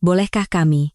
bolehkah kami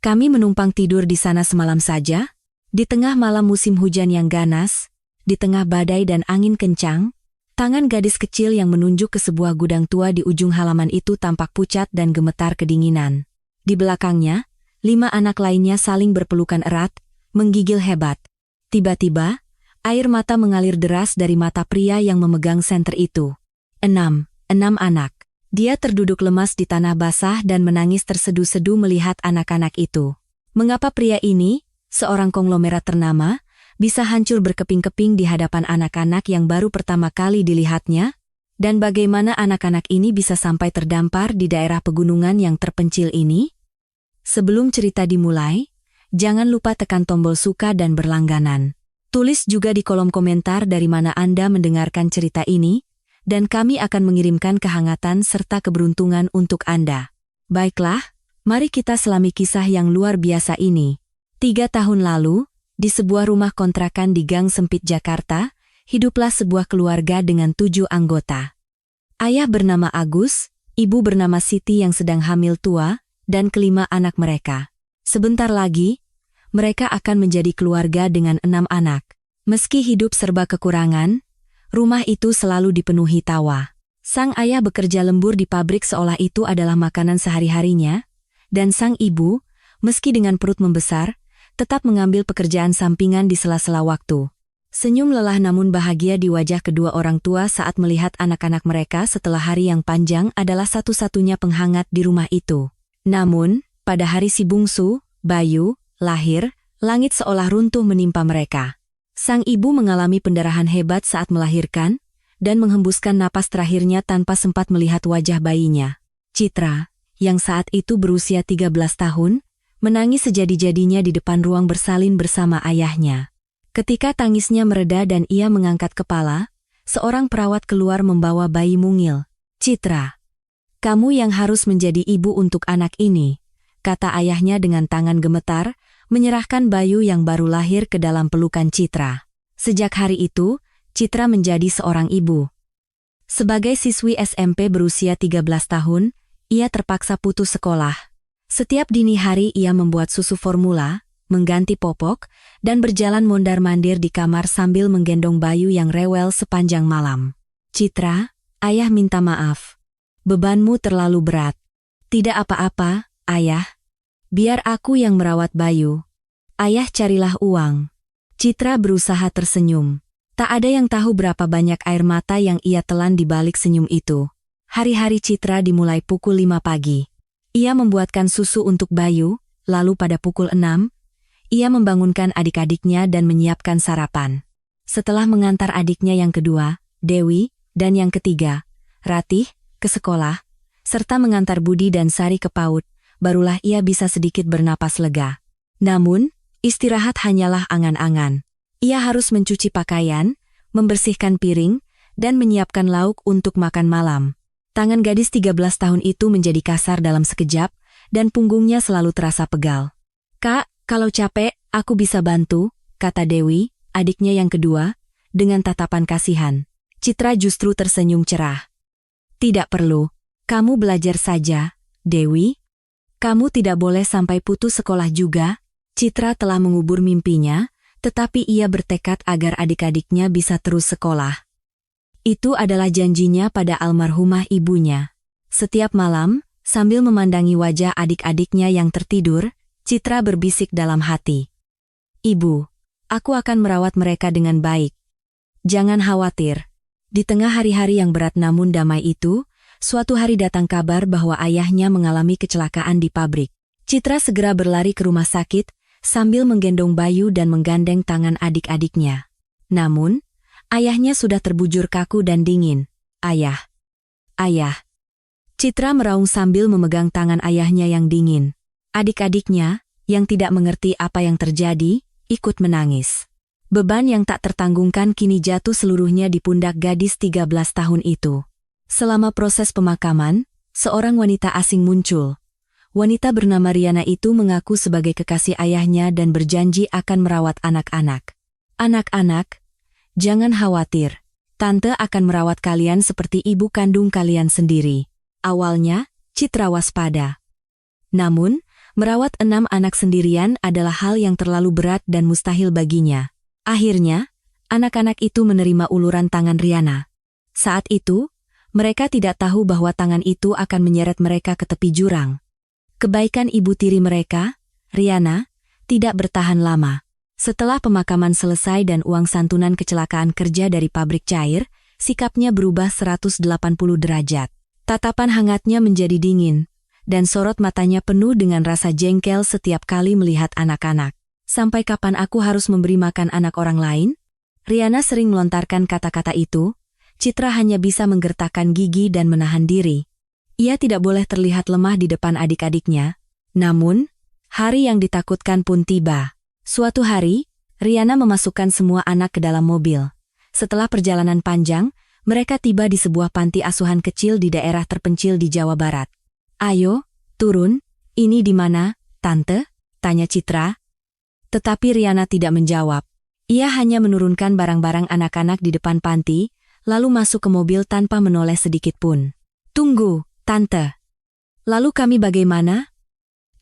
menumpang tidur di sana semalam saja? Di tengah malam musim hujan yang ganas, di tengah badai dan angin kencang, tangan gadis kecil yang menunjuk ke sebuah gudang tua di ujung halaman itu tampak pucat dan gemetar kedinginan. Di belakangnya, 5 anak lainnya saling berpelukan erat, menggigil hebat. Tiba-tiba, air mata mengalir deras dari mata pria yang memegang senter itu. 6 anak. Dia terduduk lemas di tanah basah dan menangis tersedu-sedu melihat anak-anak itu. Mengapa pria ini, seorang konglomerat ternama, bisa hancur berkeping-keping di hadapan anak-anak yang baru pertama kali dilihatnya? Dan bagaimana anak-anak ini bisa sampai terdampar di daerah pegunungan yang terpencil ini? Sebelum cerita dimulai, jangan lupa tekan tombol suka dan berlangganan. Tulis juga di kolom komentar dari mana Anda mendengarkan cerita ini, dan kami akan mengirimkan kehangatan serta keberuntungan untuk Anda. Baiklah, mari kita selami kisah yang luar biasa ini. 3 tahun lalu, di sebuah rumah kontrakan di Gang Sempit Jakarta, hiduplah sebuah keluarga dengan 7 anggota. Ayah bernama Agus, ibu bernama Siti yang sedang hamil tua, dan kelima anak mereka. Sebentar lagi, mereka akan menjadi keluarga dengan 6 anak. Meski hidup serba kekurangan, rumah itu selalu dipenuhi tawa. Sang ayah bekerja lembur di pabrik seolah itu adalah makanan sehari-harinya, dan sang ibu, meski dengan perut membesar, tetap mengambil pekerjaan sampingan di sela-sela waktu. Senyum lelah namun bahagia di wajah kedua orang tua saat melihat anak-anak mereka setelah hari yang panjang adalah satu-satunya penghangat di rumah itu. Namun, pada hari si bungsu, Bayu, lahir, langit seolah runtuh menimpa mereka. Sang ibu mengalami pendarahan hebat saat melahirkan, dan menghembuskan napas terakhirnya tanpa sempat melihat wajah bayinya. Citra, yang saat itu berusia 13 tahun, menangis sejadi-jadinya di depan ruang bersalin bersama ayahnya. Ketika tangisnya mereda dan ia mengangkat kepala, seorang perawat keluar membawa bayi mungil. "Citra, kamu yang harus menjadi ibu untuk anak ini," kata ayahnya dengan tangan gemetar, menyerahkan Bayu yang baru lahir ke dalam pelukan Citra. Sejak hari itu, Citra menjadi seorang ibu. Sebagai siswi SMP berusia 13 tahun, ia terpaksa putus sekolah. Setiap dini hari ia membuat susu formula, mengganti popok, dan berjalan mondar-mandir di kamar sambil menggendong Bayu yang rewel sepanjang malam. "Citra, ayah minta maaf. Bebanmu terlalu berat." "Tidak apa-apa, ayah. Biar aku yang merawat Bayu. Ayah carilah uang." Citra berusaha tersenyum. Tak ada yang tahu berapa banyak air mata yang ia telan di balik senyum itu. Hari-hari Citra dimulai pukul 5 pagi. Ia membuatkan susu untuk Bayu, lalu pada pukul 6, ia membangunkan adik-adiknya dan menyiapkan sarapan. Setelah mengantar adiknya yang kedua, Dewi, dan yang ketiga, Ratih, ke sekolah, serta mengantar Budi dan Sari ke PAUD, barulah ia bisa sedikit bernapas lega. Namun, istirahat hanyalah angan-angan. Ia harus mencuci pakaian, membersihkan piring, dan menyiapkan lauk untuk makan malam. Tangan gadis 13 tahun itu menjadi kasar dalam sekejap, dan punggungnya selalu terasa pegal. "Kak, kalau capek, aku bisa bantu," kata Dewi, adiknya yang kedua, dengan tatapan kasihan. Citra justru tersenyum cerah. "Tidak perlu. Kamu belajar saja, Dewi. Kamu tidak boleh sampai putus sekolah juga." Citra telah mengubur mimpinya, tetapi ia bertekad agar adik-adiknya bisa terus sekolah. Itu adalah janjinya pada almarhumah ibunya. Setiap malam, sambil memandangi wajah adik-adiknya yang tertidur, Citra berbisik dalam hati. "Ibu, aku akan merawat mereka dengan baik. Jangan khawatir." Di tengah hari-hari yang berat namun damai itu, suatu hari datang kabar bahwa ayahnya mengalami kecelakaan di pabrik. Citra segera berlari ke rumah sakit, sambil menggendong Bayu dan menggandeng tangan adik-adiknya. Namun, ayahnya sudah terbujur kaku dan dingin. "Ayah. Ayah." Citra meraung sambil memegang tangan ayahnya yang dingin. Adik-adiknya, yang tidak mengerti apa yang terjadi, ikut menangis. Beban yang tak tertanggungkan kini jatuh seluruhnya di pundak gadis 13 tahun itu. Selama proses pemakaman, seorang wanita asing muncul. Wanita bernama Riana itu mengaku sebagai kekasih ayahnya dan berjanji akan merawat anak-anak. "Anak-anak, jangan khawatir. Tante akan merawat kalian seperti ibu kandung kalian sendiri." Awalnya, Citra waspada. Namun, merawat 6 anak sendirian adalah hal yang terlalu berat dan mustahil baginya. Akhirnya, anak-anak itu menerima uluran tangan Riana. Saat itu, mereka tidak tahu bahwa tangan itu akan menyeret mereka ke tepi jurang. Kebaikan ibu tiri mereka, Riana, tidak bertahan lama. Setelah pemakaman selesai dan uang santunan kecelakaan kerja dari pabrik cair, sikapnya berubah 180 derajat. Tatapan hangatnya menjadi dingin, dan sorot matanya penuh dengan rasa jengkel setiap kali melihat anak-anak. Sampai kapan aku harus memberi makan anak orang lain? Riana sering melontarkan kata-kata itu. Citra hanya bisa menggertakkan gigi dan menahan diri. Ia tidak boleh terlihat lemah di depan adik-adiknya. Namun, hari yang ditakutkan pun tiba. Suatu hari, Riana memasukkan semua anak ke dalam mobil. Setelah perjalanan panjang, mereka tiba di sebuah panti asuhan kecil di daerah terpencil di Jawa Barat. "Ayo, turun, ini di mana, Tante?" tanya Citra. Tetapi Riana tidak menjawab. Ia hanya menurunkan barang-barang anak-anak di depan panti, lalu masuk ke mobil tanpa menoleh sedikit pun. "Tunggu, Tante. Lalu kami bagaimana?"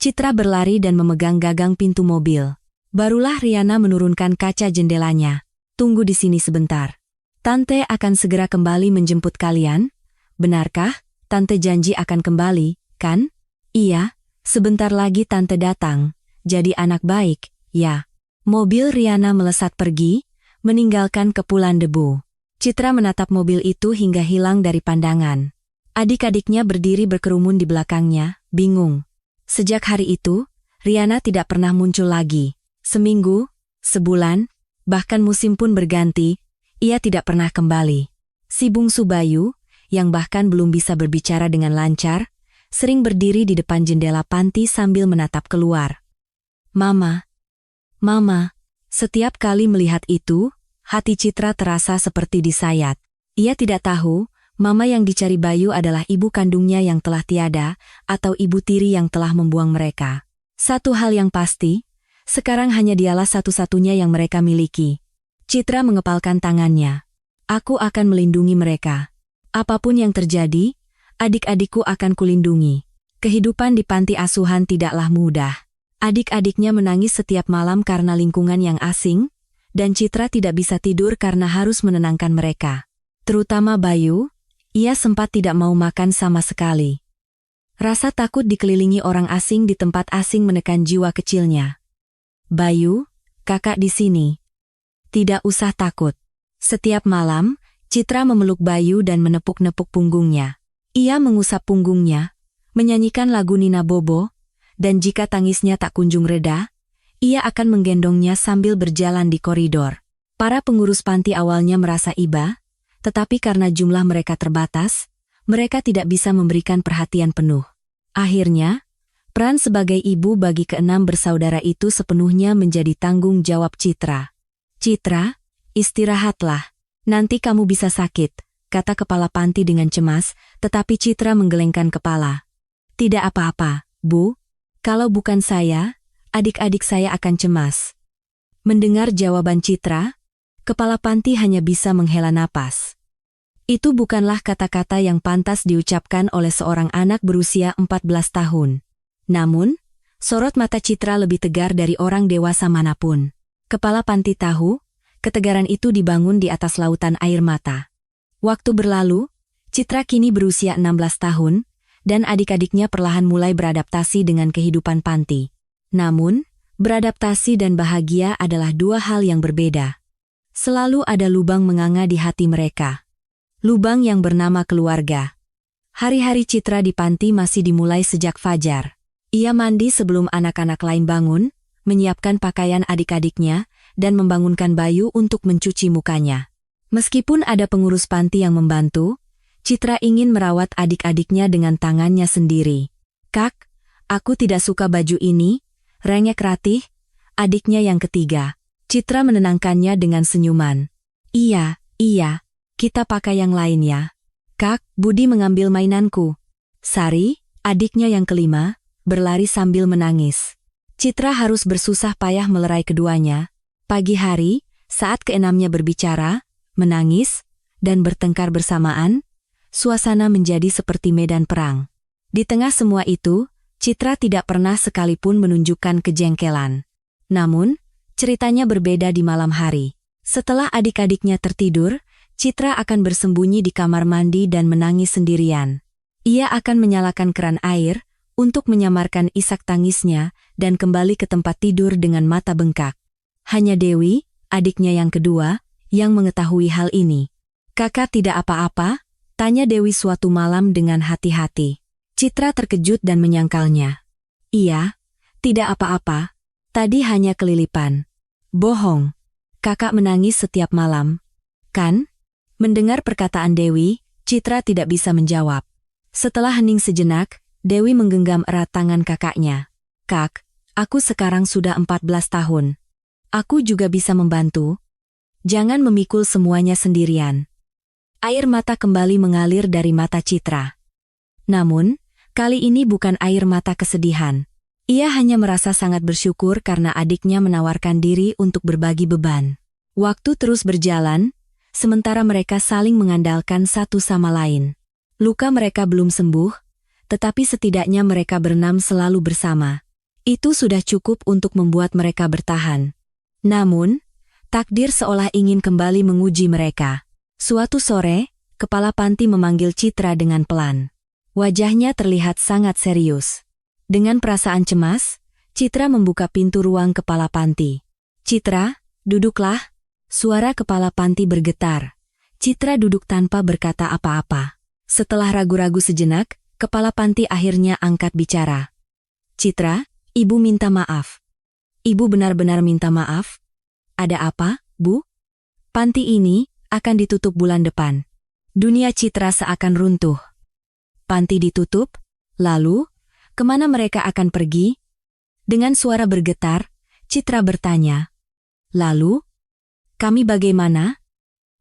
Citra berlari dan memegang gagang pintu mobil. Barulah Riana menurunkan kaca jendelanya. "Tunggu di sini sebentar. Tante akan segera kembali menjemput kalian. Benarkah? Tante janji akan kembali, kan?" "Iya, sebentar lagi Tante datang. Jadi anak baik, ya." Mobil Riana melesat pergi, meninggalkan kepulan debu. Citra menatap mobil itu hingga hilang dari pandangan. Adik-adiknya berdiri berkerumun di belakangnya, bingung. Sejak hari itu, Riana tidak pernah muncul lagi. Seminggu, sebulan, bahkan musim pun berganti, ia tidak pernah kembali. Si bungsu Bayu, yang bahkan belum bisa berbicara dengan lancar, sering berdiri di depan jendela panti sambil menatap keluar. Mama. Setiap kali melihat itu, hati Citra terasa seperti disayat. Ia tidak tahu, Mama yang dicari Bayu adalah ibu kandungnya yang telah tiada, atau ibu tiri yang telah membuang mereka. Satu hal yang pasti, sekarang hanya dialah satu-satunya yang mereka miliki. Citra mengepalkan tangannya. "Aku akan melindungi mereka. Apapun yang terjadi, adik-adikku akan kulindungi." Kehidupan di panti asuhan tidaklah mudah. Adik-adiknya menangis setiap malam karena lingkungan yang asing, dan Citra tidak bisa tidur karena harus menenangkan mereka. Terutama Bayu, ia sempat tidak mau makan sama sekali. Rasa takut dikelilingi orang asing di tempat asing menekan jiwa kecilnya. "Bayu, kakak di sini. Tidak usah takut." Setiap malam, Citra memeluk Bayu dan menepuk-nepuk punggungnya. Ia mengusap punggungnya, menyanyikan lagu Nina Bobo, dan jika tangisnya tak kunjung reda, ia akan menggendongnya sambil berjalan di koridor. Para pengurus panti awalnya merasa iba, tetapi karena jumlah mereka terbatas, mereka tidak bisa memberikan perhatian penuh. Akhirnya, peran sebagai ibu bagi keenam bersaudara itu sepenuhnya menjadi tanggung jawab Citra. "Citra, istirahatlah. Nanti kamu bisa sakit," kata kepala panti dengan cemas, tetapi Citra menggelengkan kepala. "Tidak apa-apa, Bu. Kalau bukan saya, adik-adik saya akan cemas." Mendengar jawaban Citra, kepala panti hanya bisa menghela napas. Itu bukanlah kata-kata yang pantas diucapkan oleh seorang anak berusia 14 tahun. Namun, sorot mata Citra lebih tegar dari orang dewasa manapun. Kepala panti tahu, ketegaran itu dibangun di atas lautan air mata. Waktu berlalu, Citra kini berusia 16 tahun, dan adik-adiknya perlahan mulai beradaptasi dengan kehidupan panti. Namun, beradaptasi dan bahagia adalah dua hal yang berbeda. Selalu ada lubang menganga di hati mereka. Lubang yang bernama keluarga. Hari-hari Citra di panti masih dimulai sejak fajar. Ia mandi sebelum anak-anak lain bangun, menyiapkan pakaian adik-adiknya, dan membangunkan Bayu untuk mencuci mukanya. Meskipun ada pengurus panti yang membantu, Citra ingin merawat adik-adiknya dengan tangannya sendiri. "Kak, aku tidak suka baju ini," rengek Ratih, adiknya yang ketiga. Citra menenangkannya dengan senyuman. Iya, kita pakai yang lain ya." "Kak, Budi mengambil mainanku." Sari, adiknya yang kelima, berlari sambil menangis. Citra harus bersusah payah melerai keduanya. Pagi hari, saat keenamnya berbicara, menangis, dan bertengkar bersamaan, suasana menjadi seperti medan perang. Di tengah semua itu, Citra tidak pernah sekalipun menunjukkan kejengkelan. Namun, ceritanya berbeda di malam hari. Setelah adik-adiknya tertidur, Citra akan bersembunyi di kamar mandi dan menangis sendirian. Ia akan menyalakan keran air untuk menyamarkan isak tangisnya dan kembali ke tempat tidur dengan mata bengkak. Hanya Dewi, adiknya yang kedua, yang mengetahui hal ini. "Kakak tidak apa-apa?" tanya Dewi suatu malam dengan hati-hati. Citra terkejut dan menyangkalnya. "Iya, tidak apa-apa. Tadi hanya kelilipan." "Bohong. Kakak menangis setiap malam, kan?" Mendengar perkataan Dewi, Citra tidak bisa menjawab. Setelah hening sejenak, Dewi menggenggam erat tangan kakaknya. "Kak, aku sekarang sudah 14 tahun. Aku juga bisa membantu. Jangan memikul semuanya sendirian." Air mata kembali mengalir dari mata Citra. Namun, kali ini bukan air mata kesedihan. Ia hanya merasa sangat bersyukur karena adiknya menawarkan diri untuk berbagi beban. Waktu terus berjalan, sementara mereka saling mengandalkan satu sama lain. Luka mereka belum sembuh, tetapi setidaknya mereka berenam selalu bersama. Itu sudah cukup untuk membuat mereka bertahan. Namun, takdir seolah ingin kembali menguji mereka. Suatu sore, kepala panti memanggil Citra dengan pelan. Wajahnya terlihat sangat serius. Dengan perasaan cemas, Citra membuka pintu ruang kepala panti. "Citra, duduklah." Suara kepala panti bergetar. Citra duduk tanpa berkata apa-apa. Setelah ragu-ragu sejenak, kepala panti akhirnya angkat bicara. "Citra, Ibu minta maaf." "Ibu benar-benar minta maaf? Ada apa, Bu?" "Panti ini akan ditutup bulan depan." Dunia Citra seakan runtuh. Panti ditutup? Lalu, kemana mereka akan pergi? Dengan suara bergetar, Citra bertanya. "Lalu, kami bagaimana?"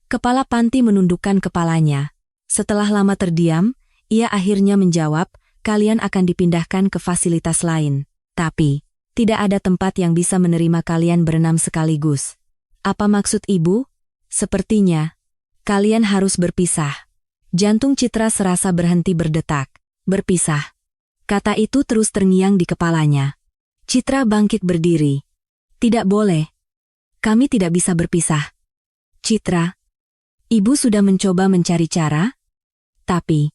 Kepala panti menundukkan kepalanya. Setelah lama terdiam, ia akhirnya menjawab, "Kalian akan dipindahkan ke fasilitas lain. Tapi, tidak ada tempat yang bisa menerima kalian berenam sekaligus." "Apa maksud Ibu?" "Sepertinya, kalian harus berpisah." Jantung Citra serasa berhenti berdetak. "Berpisah." Kata itu terus terngiang di kepalanya. Citra bangkit berdiri. "Tidak boleh. Kami tidak bisa berpisah." "Citra, Ibu sudah mencoba mencari cara? Tapi,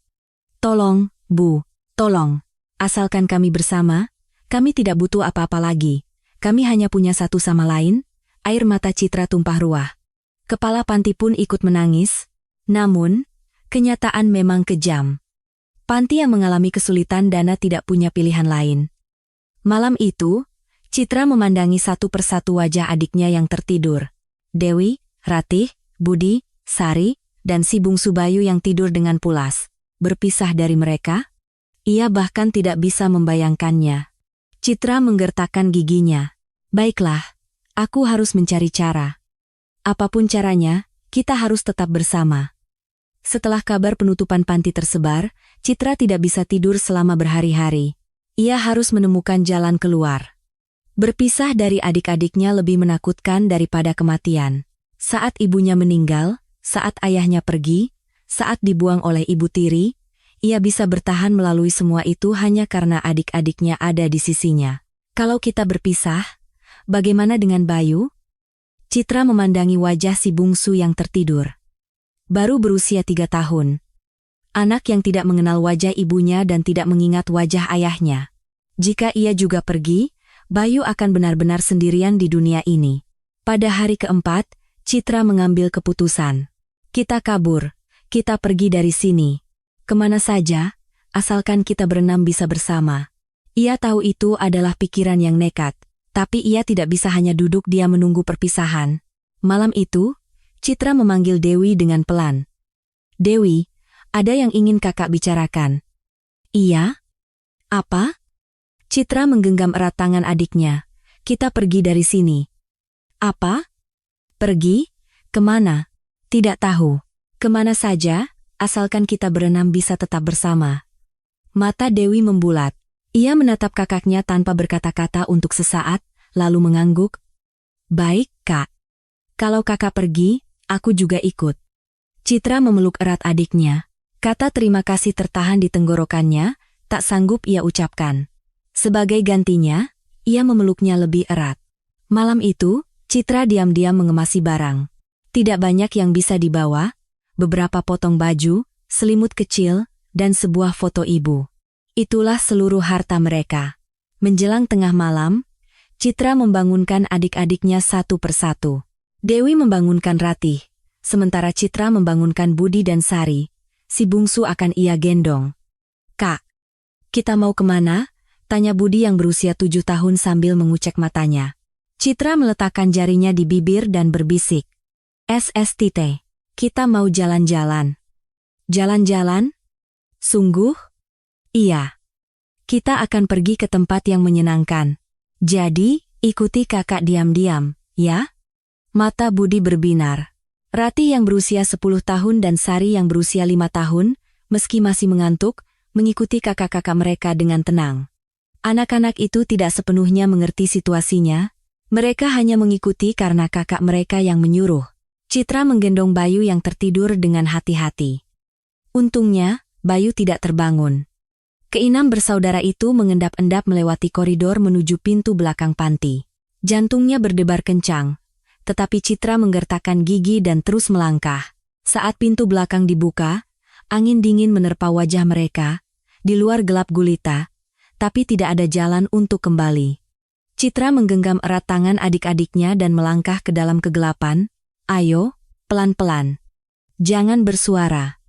tolong, Bu, tolong. Asalkan kami bersama, kami tidak butuh apa-apa lagi. Kami hanya punya satu sama lain." Air mata Citra tumpah ruah. Kepala panti pun ikut menangis. Namun, kenyataan memang kejam. Panti yang mengalami kesulitan dana tidak punya pilihan lain. Malam itu, Citra memandangi satu persatu wajah adiknya yang tertidur. Dewi, Ratih, Budi, Sari, dan si bungsu Bayu yang tidur dengan pulas. Berpisah dari mereka? Ia bahkan tidak bisa membayangkannya. Citra menggertakkan giginya. "Baiklah, aku harus mencari cara. Apapun caranya, kita harus tetap bersama." Setelah kabar penutupan panti tersebar, Citra tidak bisa tidur selama berhari-hari. Ia harus menemukan jalan keluar. Berpisah dari adik-adiknya lebih menakutkan daripada kematian. Saat ibunya meninggal, saat ayahnya pergi, saat dibuang oleh ibu tiri, ia bisa bertahan melalui semua itu hanya karena adik-adiknya ada di sisinya. Kalau kita berpisah, bagaimana dengan Bayu? Citra memandangi wajah si bungsu yang tertidur. Baru berusia 3 tahun. Anak yang tidak mengenal wajah ibunya dan tidak mengingat wajah ayahnya. Jika ia juga pergi, Bayu akan benar-benar sendirian di dunia ini. Pada hari keempat, Citra mengambil keputusan. Kita kabur, kita pergi dari sini. Kemana saja, asalkan kita berenam bisa bersama. Ia tahu itu adalah pikiran yang nekat, tapi ia tidak bisa hanya duduk diam menunggu perpisahan. Malam itu, Citra memanggil Dewi dengan pelan. "Dewi, ada yang ingin kakak bicarakan." "Iya? Apa?" Citra menggenggam erat tangan adiknya. "Kita pergi dari sini." "Apa? Pergi? Kemana?" "Tidak tahu. Kemana saja, asalkan kita berenam bisa tetap bersama." Mata Dewi membulat. Ia menatap kakaknya tanpa berkata-kata untuk sesaat, lalu mengangguk. "Baik, Kak. Kalau kakak pergi, aku juga ikut." Citra memeluk erat adiknya. Kata terima kasih tertahan di tenggorokannya, tak sanggup ia ucapkan. Sebagai gantinya, ia memeluknya lebih erat. Malam itu, Citra diam-diam mengemasi barang. Tidak banyak yang bisa dibawa, beberapa potong baju, selimut kecil, dan sebuah foto ibu. Itulah seluruh harta mereka. Menjelang tengah malam, Citra membangunkan adik-adiknya satu persatu. Dewi membangunkan Ratih, sementara Citra membangunkan Budi dan Sari. Si bungsu akan ia gendong. "Kak, kita mau kemana?" tanya Budi yang berusia 7 tahun sambil mengucek matanya. Citra meletakkan jarinya di bibir dan berbisik. "SSTT, kita mau jalan-jalan." "Jalan-jalan? Sungguh?" "Iya. Kita akan pergi ke tempat yang menyenangkan. Jadi, ikuti kakak diam-diam, ya?" Mata Budi berbinar. Ratih yang berusia 10 tahun dan Sari yang berusia 5 tahun, meski masih mengantuk, mengikuti kakak-kakak mereka dengan tenang. Anak-anak itu tidak sepenuhnya mengerti situasinya, mereka hanya mengikuti karena kakak mereka yang menyuruh. Citra menggendong Bayu yang tertidur dengan hati-hati. Untungnya, Bayu tidak terbangun. Keenam bersaudara itu mengendap-endap melewati koridor menuju pintu belakang panti. Jantungnya berdebar kencang, tetapi Citra menggertakkan gigi dan terus melangkah. Saat pintu belakang dibuka, angin dingin menerpa wajah mereka. Di luar gelap gulita, tapi tidak ada jalan untuk kembali. Citra menggenggam erat tangan adik-adiknya dan melangkah ke dalam kegelapan. "Ayo, pelan-pelan. Jangan bersuara."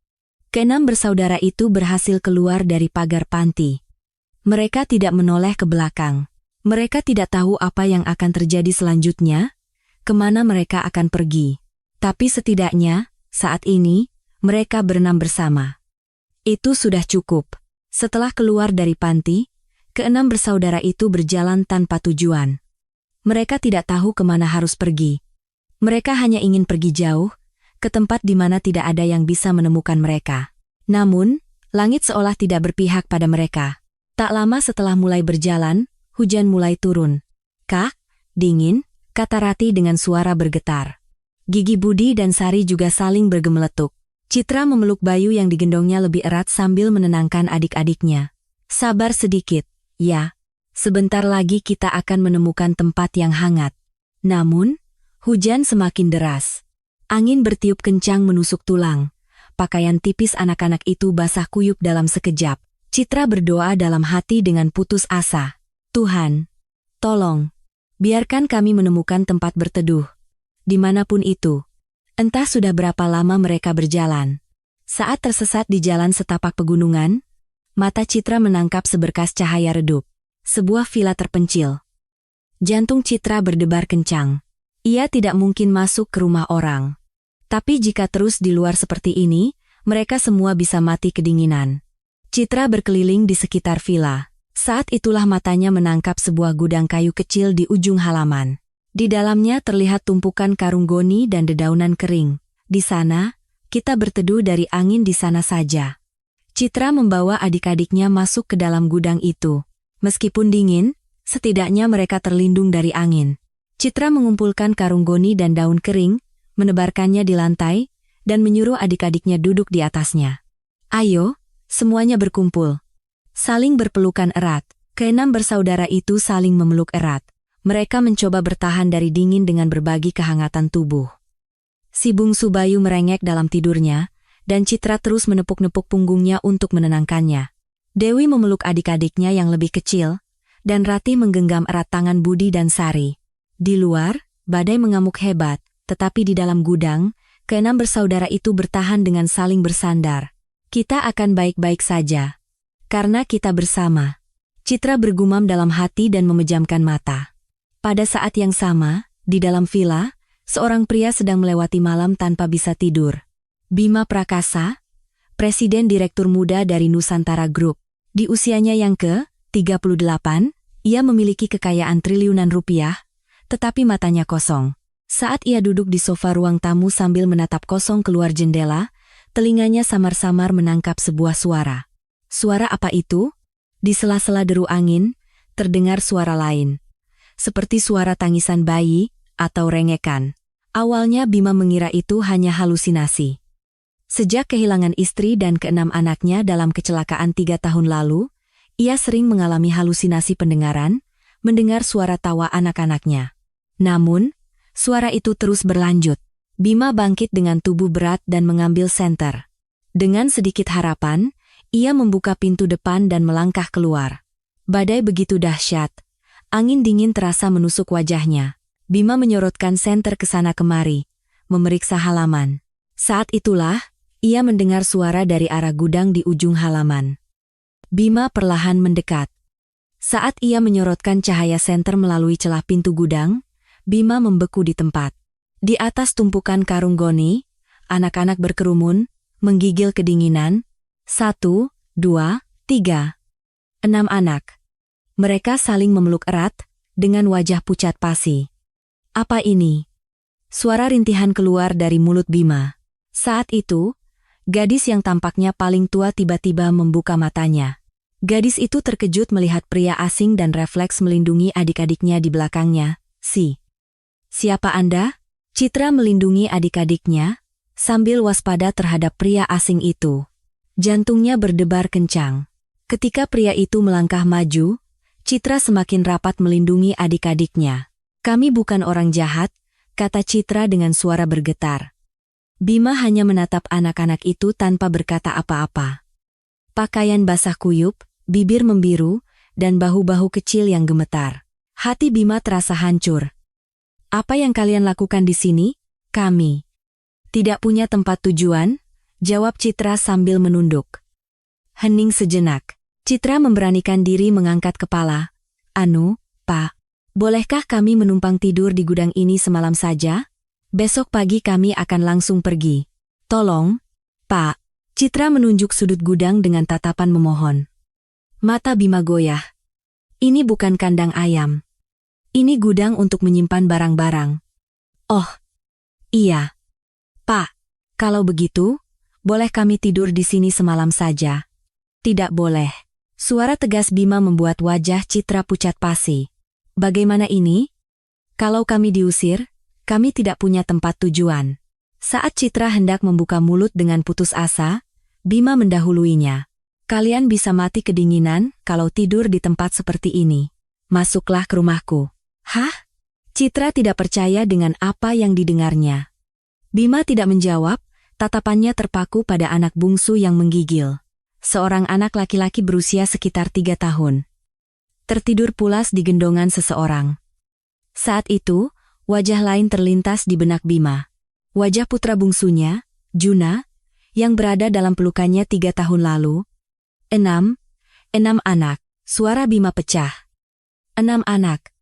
Keenam bersaudara itu berhasil keluar dari pagar panti. Mereka tidak menoleh ke belakang. Mereka tidak tahu apa yang akan terjadi selanjutnya, kemana mereka akan pergi. Tapi setidaknya, saat ini, mereka berenam bersama. Itu sudah cukup. Setelah keluar dari panti, keenam bersaudara itu berjalan tanpa tujuan. Mereka tidak tahu kemana harus pergi. Mereka hanya ingin pergi jauh, ke tempat di mana tidak ada yang bisa menemukan mereka. Namun, langit seolah tidak berpihak pada mereka. Tak lama setelah mulai berjalan, hujan mulai turun. "Kak, dingin," kata Ratih dengan suara bergetar. Gigi Budi dan Sari juga saling bergemeletuk. Citra memeluk Bayu yang digendongnya lebih erat sambil menenangkan adik-adiknya. "Sabar sedikit, ya. Sebentar lagi kita akan menemukan tempat yang hangat." Namun, hujan semakin deras. Angin bertiup kencang menusuk tulang. Pakaian tipis anak-anak itu basah kuyup dalam sekejap. Citra berdoa dalam hati dengan putus asa. "Tuhan, tolong, biarkan kami menemukan tempat berteduh. Dimanapun itu." Entah sudah berapa lama mereka berjalan. Saat tersesat di jalan setapak pegunungan, mata Citra menangkap seberkas cahaya redup. Sebuah villa terpencil. Jantung Citra berdebar kencang. Ia tidak mungkin masuk ke rumah orang. Tapi jika terus di luar seperti ini, mereka semua bisa mati kedinginan. Citra berkeliling di sekitar villa. Saat itulah matanya menangkap sebuah gudang kayu kecil di ujung halaman. Di dalamnya terlihat tumpukan karung goni dan dedaunan kering. "Di sana, kita berteduh dari angin di sana saja." Citra membawa adik-adiknya masuk ke dalam gudang itu. Meskipun dingin, setidaknya mereka terlindung dari angin. Citra mengumpulkan karung goni dan daun kering, menebarkannya di lantai, dan menyuruh adik-adiknya duduk di atasnya. "Ayo, semuanya berkumpul." Saling berpelukan erat, keenam bersaudara itu saling memeluk erat. Mereka mencoba bertahan dari dingin dengan berbagi kehangatan tubuh. Si bungsu Bayu merengek dalam tidurnya, dan Citra terus menepuk-nepuk punggungnya untuk menenangkannya. Dewi memeluk adik-adiknya yang lebih kecil, dan Ratih menggenggam erat tangan Budi dan Sari. Di luar, badai mengamuk hebat, tetapi di dalam gudang, keenam bersaudara itu bertahan dengan saling bersandar. "Kita akan baik-baik saja. Karena kita bersama." Citra bergumam dalam hati dan memejamkan mata. Pada saat yang sama, di dalam villa, seorang pria sedang melewati malam tanpa bisa tidur. Bima Prakasa, Presiden Direktur Muda dari Nusantara Group. Di usianya yang ke-38, ia memiliki kekayaan triliunan rupiah, tetapi matanya kosong. Saat ia duduk di sofa ruang tamu sambil menatap kosong keluar jendela, telinganya samar-samar menangkap sebuah suara. Suara apa itu? Di sela-sela deru angin, terdengar suara lain. Seperti suara tangisan bayi, atau rengekan. Awalnya Bima mengira itu hanya halusinasi. Sejak kehilangan istri dan keenam anaknya dalam kecelakaan 3 tahun lalu, Ia sering mengalami halusinasi pendengaran, mendengar suara tawa anak-anaknya. Namun, suara itu terus berlanjut. Bima bangkit dengan tubuh berat dan mengambil senter. Dengan sedikit harapan, ia membuka pintu depan dan melangkah keluar. Badai begitu dahsyat. Angin dingin terasa menusuk wajahnya. Bima menyorotkan senter ke sana kemari, memeriksa halaman. Saat itulah, ia mendengar suara dari arah gudang di ujung halaman. Bima perlahan mendekat. Saat ia menyorotkan cahaya senter melalui celah pintu gudang, Bima membeku di tempat. Di atas tumpukan karung goni, anak-anak berkerumun, menggigil kedinginan. 1, 2, 3. 6 anak. Mereka saling memeluk erat, dengan wajah pucat pasi. Apa ini? Suara rintihan keluar dari mulut Bima. Saat itu, gadis yang tampaknya paling tua tiba-tiba membuka matanya. Gadis itu terkejut melihat pria asing dan refleks melindungi adik-adiknya di belakangnya. Siapa Anda? Citra melindungi adik-adiknya, sambil waspada terhadap pria asing itu. Jantungnya berdebar kencang. Ketika pria itu melangkah maju, Citra semakin rapat melindungi adik-adiknya. Kami bukan orang jahat, kata Citra dengan suara bergetar. Bima hanya menatap anak-anak itu tanpa berkata apa-apa. Pakaian basah kuyup, bibir membiru, dan bahu-bahu kecil yang gemetar. Hati Bima terasa hancur. Apa yang kalian lakukan di sini? Kami tidak punya tempat tujuan, jawab Citra sambil menunduk. Hening sejenak. Citra memberanikan diri mengangkat kepala. Pak, bolehkah kami menumpang tidur di gudang ini semalam saja? Besok pagi kami akan langsung pergi. Tolong, Pak. Citra menunjuk sudut gudang dengan tatapan memohon. Mata Bima goyah. Ini bukan kandang ayam. Ini gudang untuk menyimpan barang-barang. Oh, iya. Pak, kalau begitu, boleh kami tidur di sini semalam saja? Tidak boleh. Suara tegas Bima membuat wajah Citra pucat pasi. Bagaimana ini? Kalau kami diusir, kami tidak punya tempat tujuan. Saat Citra hendak membuka mulut dengan putus asa, Bima mendahuluinya. Kalian bisa mati kedinginan kalau tidur di tempat seperti ini. Masuklah ke rumahku. Hah? Citra tidak percaya dengan apa yang didengarnya. Bima tidak menjawab, tatapannya terpaku pada anak bungsu yang menggigil. Seorang anak laki-laki berusia sekitar 3 tahun. Tertidur pulas di gendongan seseorang. Saat itu, wajah lain terlintas di benak Bima. Wajah putra bungsunya, Juna, yang berada dalam pelukannya 3 tahun lalu. 6 anak. Suara Bima pecah. 6 anak.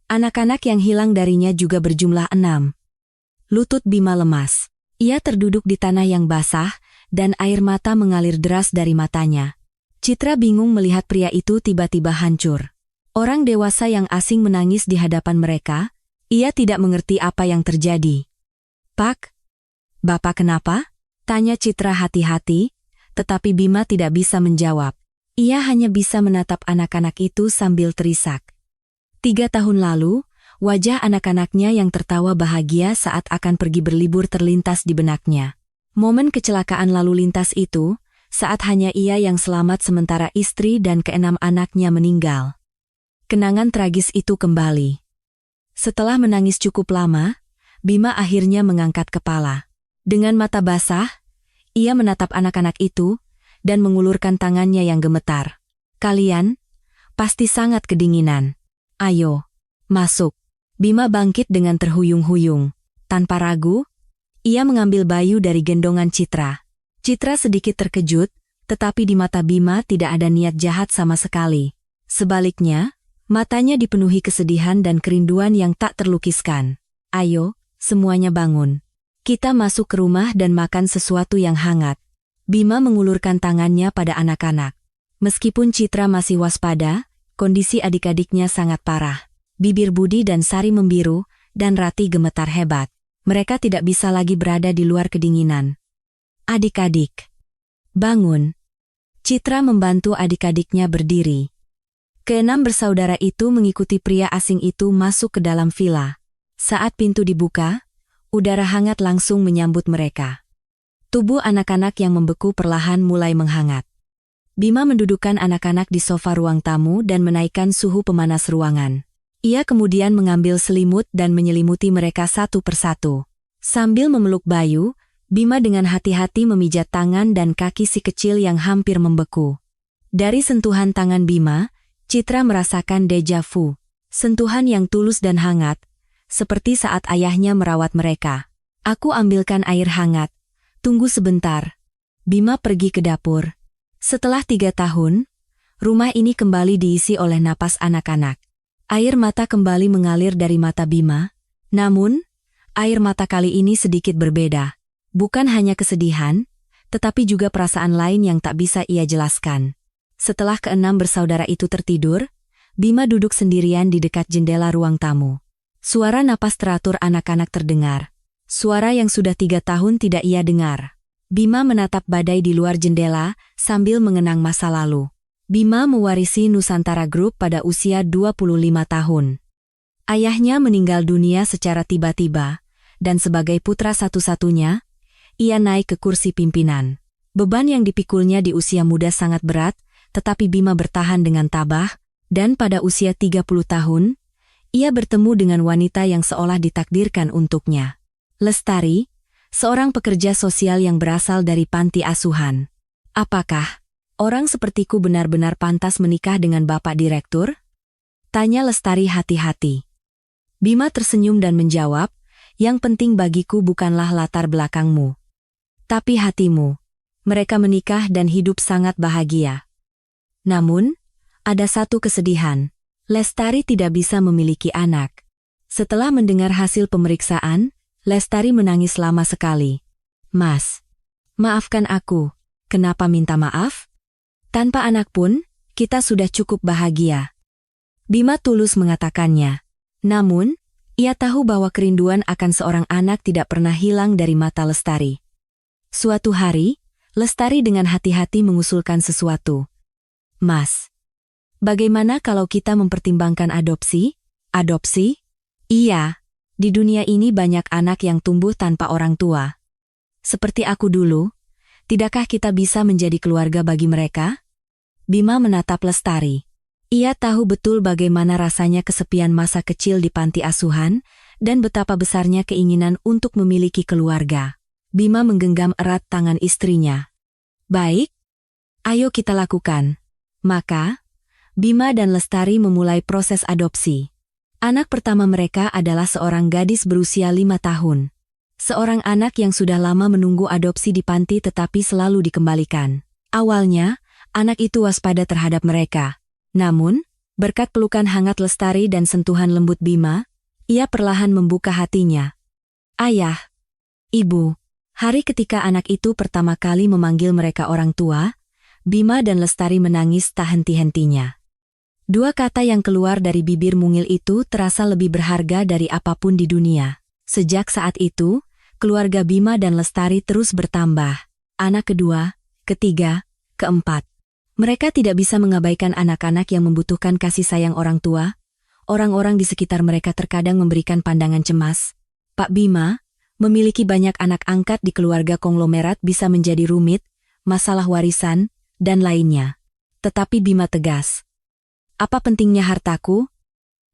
Anak-anak yang hilang darinya juga berjumlah 6. Lutut Bima lemas. Ia terduduk di tanah yang basah, dan air mata mengalir deras dari matanya. Citra bingung melihat pria itu tiba-tiba hancur. Orang dewasa yang asing menangis di hadapan mereka. Ia tidak mengerti apa yang terjadi. Pak? Bapak kenapa? Tanya Citra hati-hati, tetapi Bima tidak bisa menjawab. Ia hanya bisa menatap anak-anak itu sambil terisak. 3 tahun lalu, wajah anak-anaknya yang tertawa bahagia saat akan pergi berlibur terlintas di benaknya. Momen kecelakaan lalu lintas itu, saat hanya ia yang selamat sementara istri dan ke-6 anaknya meninggal. Kenangan tragis itu kembali. Setelah menangis cukup lama, Bima akhirnya mengangkat kepala. Dengan mata basah, ia menatap anak-anak itu, dan mengulurkan tangannya yang gemetar. Kalian pasti sangat kedinginan. Ayo, masuk. Bima bangkit dengan terhuyung-huyung. Tanpa ragu, ia mengambil bayu dari gendongan Citra. Citra sedikit terkejut, tetapi di mata Bima tidak ada niat jahat sama sekali. Sebaliknya, matanya dipenuhi kesedihan dan kerinduan yang tak terlukiskan. Ayo, semuanya bangun. Kita masuk ke rumah dan makan sesuatu yang hangat. Bima mengulurkan tangannya pada anak-anak. Meskipun Citra masih waspada, kondisi adik-adiknya sangat parah. Bibir Budi dan Sari membiru, dan Rati gemetar hebat. Mereka tidak bisa lagi berada di luar kedinginan. Adik-adik, bangun. Citra membantu adik-adiknya berdiri. Ke-6 bersaudara itu mengikuti pria asing itu masuk ke dalam villa. Saat pintu dibuka, udara hangat langsung menyambut mereka. Tubuh anak-anak yang membeku perlahan mulai menghangat. Bima mendudukkan anak-anak di sofa ruang tamu dan menaikkan suhu pemanas ruangan. Ia kemudian mengambil selimut dan menyelimuti mereka satu persatu. Sambil memeluk Bayu, Bima dengan hati-hati memijat tangan dan kaki si kecil yang hampir membeku. Dari sentuhan tangan Bima, Citra merasakan deja vu. Sentuhan yang tulus dan hangat, seperti saat ayahnya merawat mereka. Aku ambilkan air hangat. Tunggu sebentar. Bima pergi ke dapur. Setelah 3 tahun, rumah ini kembali diisi oleh napas anak-anak. Air mata kembali mengalir dari mata Bima. Namun, air mata kali ini sedikit berbeda. Bukan hanya kesedihan, tetapi juga perasaan lain yang tak bisa ia jelaskan. Setelah keenam bersaudara itu tertidur, Bima duduk sendirian di dekat jendela ruang tamu. Suara napas teratur anak-anak terdengar. Suara yang sudah 3 tahun tidak ia dengar. Bima menatap badai di luar jendela sambil mengenang masa lalu. Bima mewarisi Nusantara Group pada usia 25 tahun. Ayahnya meninggal dunia secara tiba-tiba, dan sebagai putra satu-satunya, ia naik ke kursi pimpinan. Beban yang dipikulnya di usia muda sangat berat, tetapi Bima bertahan dengan tabah, dan pada usia 30 tahun, ia bertemu dengan wanita yang seolah ditakdirkan untuknya. Lestari, seorang pekerja sosial yang berasal dari panti asuhan. Apakah orang sepertiku benar-benar pantas menikah dengan Bapak Direktur? Tanya Lestari hati-hati. Bima tersenyum dan menjawab, yang penting bagiku bukanlah latar belakangmu, tapi hatimu. Mereka menikah dan hidup sangat bahagia. Namun, ada satu kesedihan. Lestari tidak bisa memiliki anak. Setelah mendengar hasil pemeriksaan, Lestari menangis lama sekali. Mas, maafkan aku. Kenapa minta maaf? Tanpa anak pun, kita sudah cukup bahagia. Bima tulus mengatakannya. Namun, ia tahu bahwa kerinduan akan seorang anak tidak pernah hilang dari mata Lestari. Suatu hari, Lestari dengan hati-hati mengusulkan sesuatu. Mas, bagaimana kalau kita mempertimbangkan adopsi? Adopsi? Iya. Di dunia ini banyak anak yang tumbuh tanpa orang tua. Seperti aku dulu, tidakkah kita bisa menjadi keluarga bagi mereka? Bima menatap Lestari. Ia tahu betul bagaimana rasanya kesepian masa kecil di panti asuhan, dan betapa besarnya keinginan untuk memiliki keluarga. Bima menggenggam erat tangan istrinya. Baik, ayo kita lakukan. Maka, Bima dan Lestari memulai proses adopsi. Anak pertama mereka adalah seorang gadis berusia 5 tahun. Seorang anak yang sudah lama menunggu adopsi di panti tetapi selalu dikembalikan. Awalnya, anak itu waspada terhadap mereka. Namun, berkat pelukan hangat Lestari dan sentuhan lembut Bima, ia perlahan membuka hatinya. Ayah, Ibu, hari ketika anak itu pertama kali memanggil mereka orang tua, Bima dan Lestari menangis tak henti-hentinya. 2 kata yang keluar dari bibir mungil itu terasa lebih berharga dari apapun di dunia. Sejak saat itu, keluarga Bima dan Lestari terus bertambah. Anak kedua, ketiga, keempat. Mereka tidak bisa mengabaikan anak-anak yang membutuhkan kasih sayang orang tua. Orang-orang di sekitar mereka terkadang memberikan pandangan cemas. Pak Bima, memiliki banyak anak angkat di keluarga konglomerat bisa menjadi rumit, masalah warisan, dan lainnya. Tetapi Bima tegas. Apa pentingnya hartaku?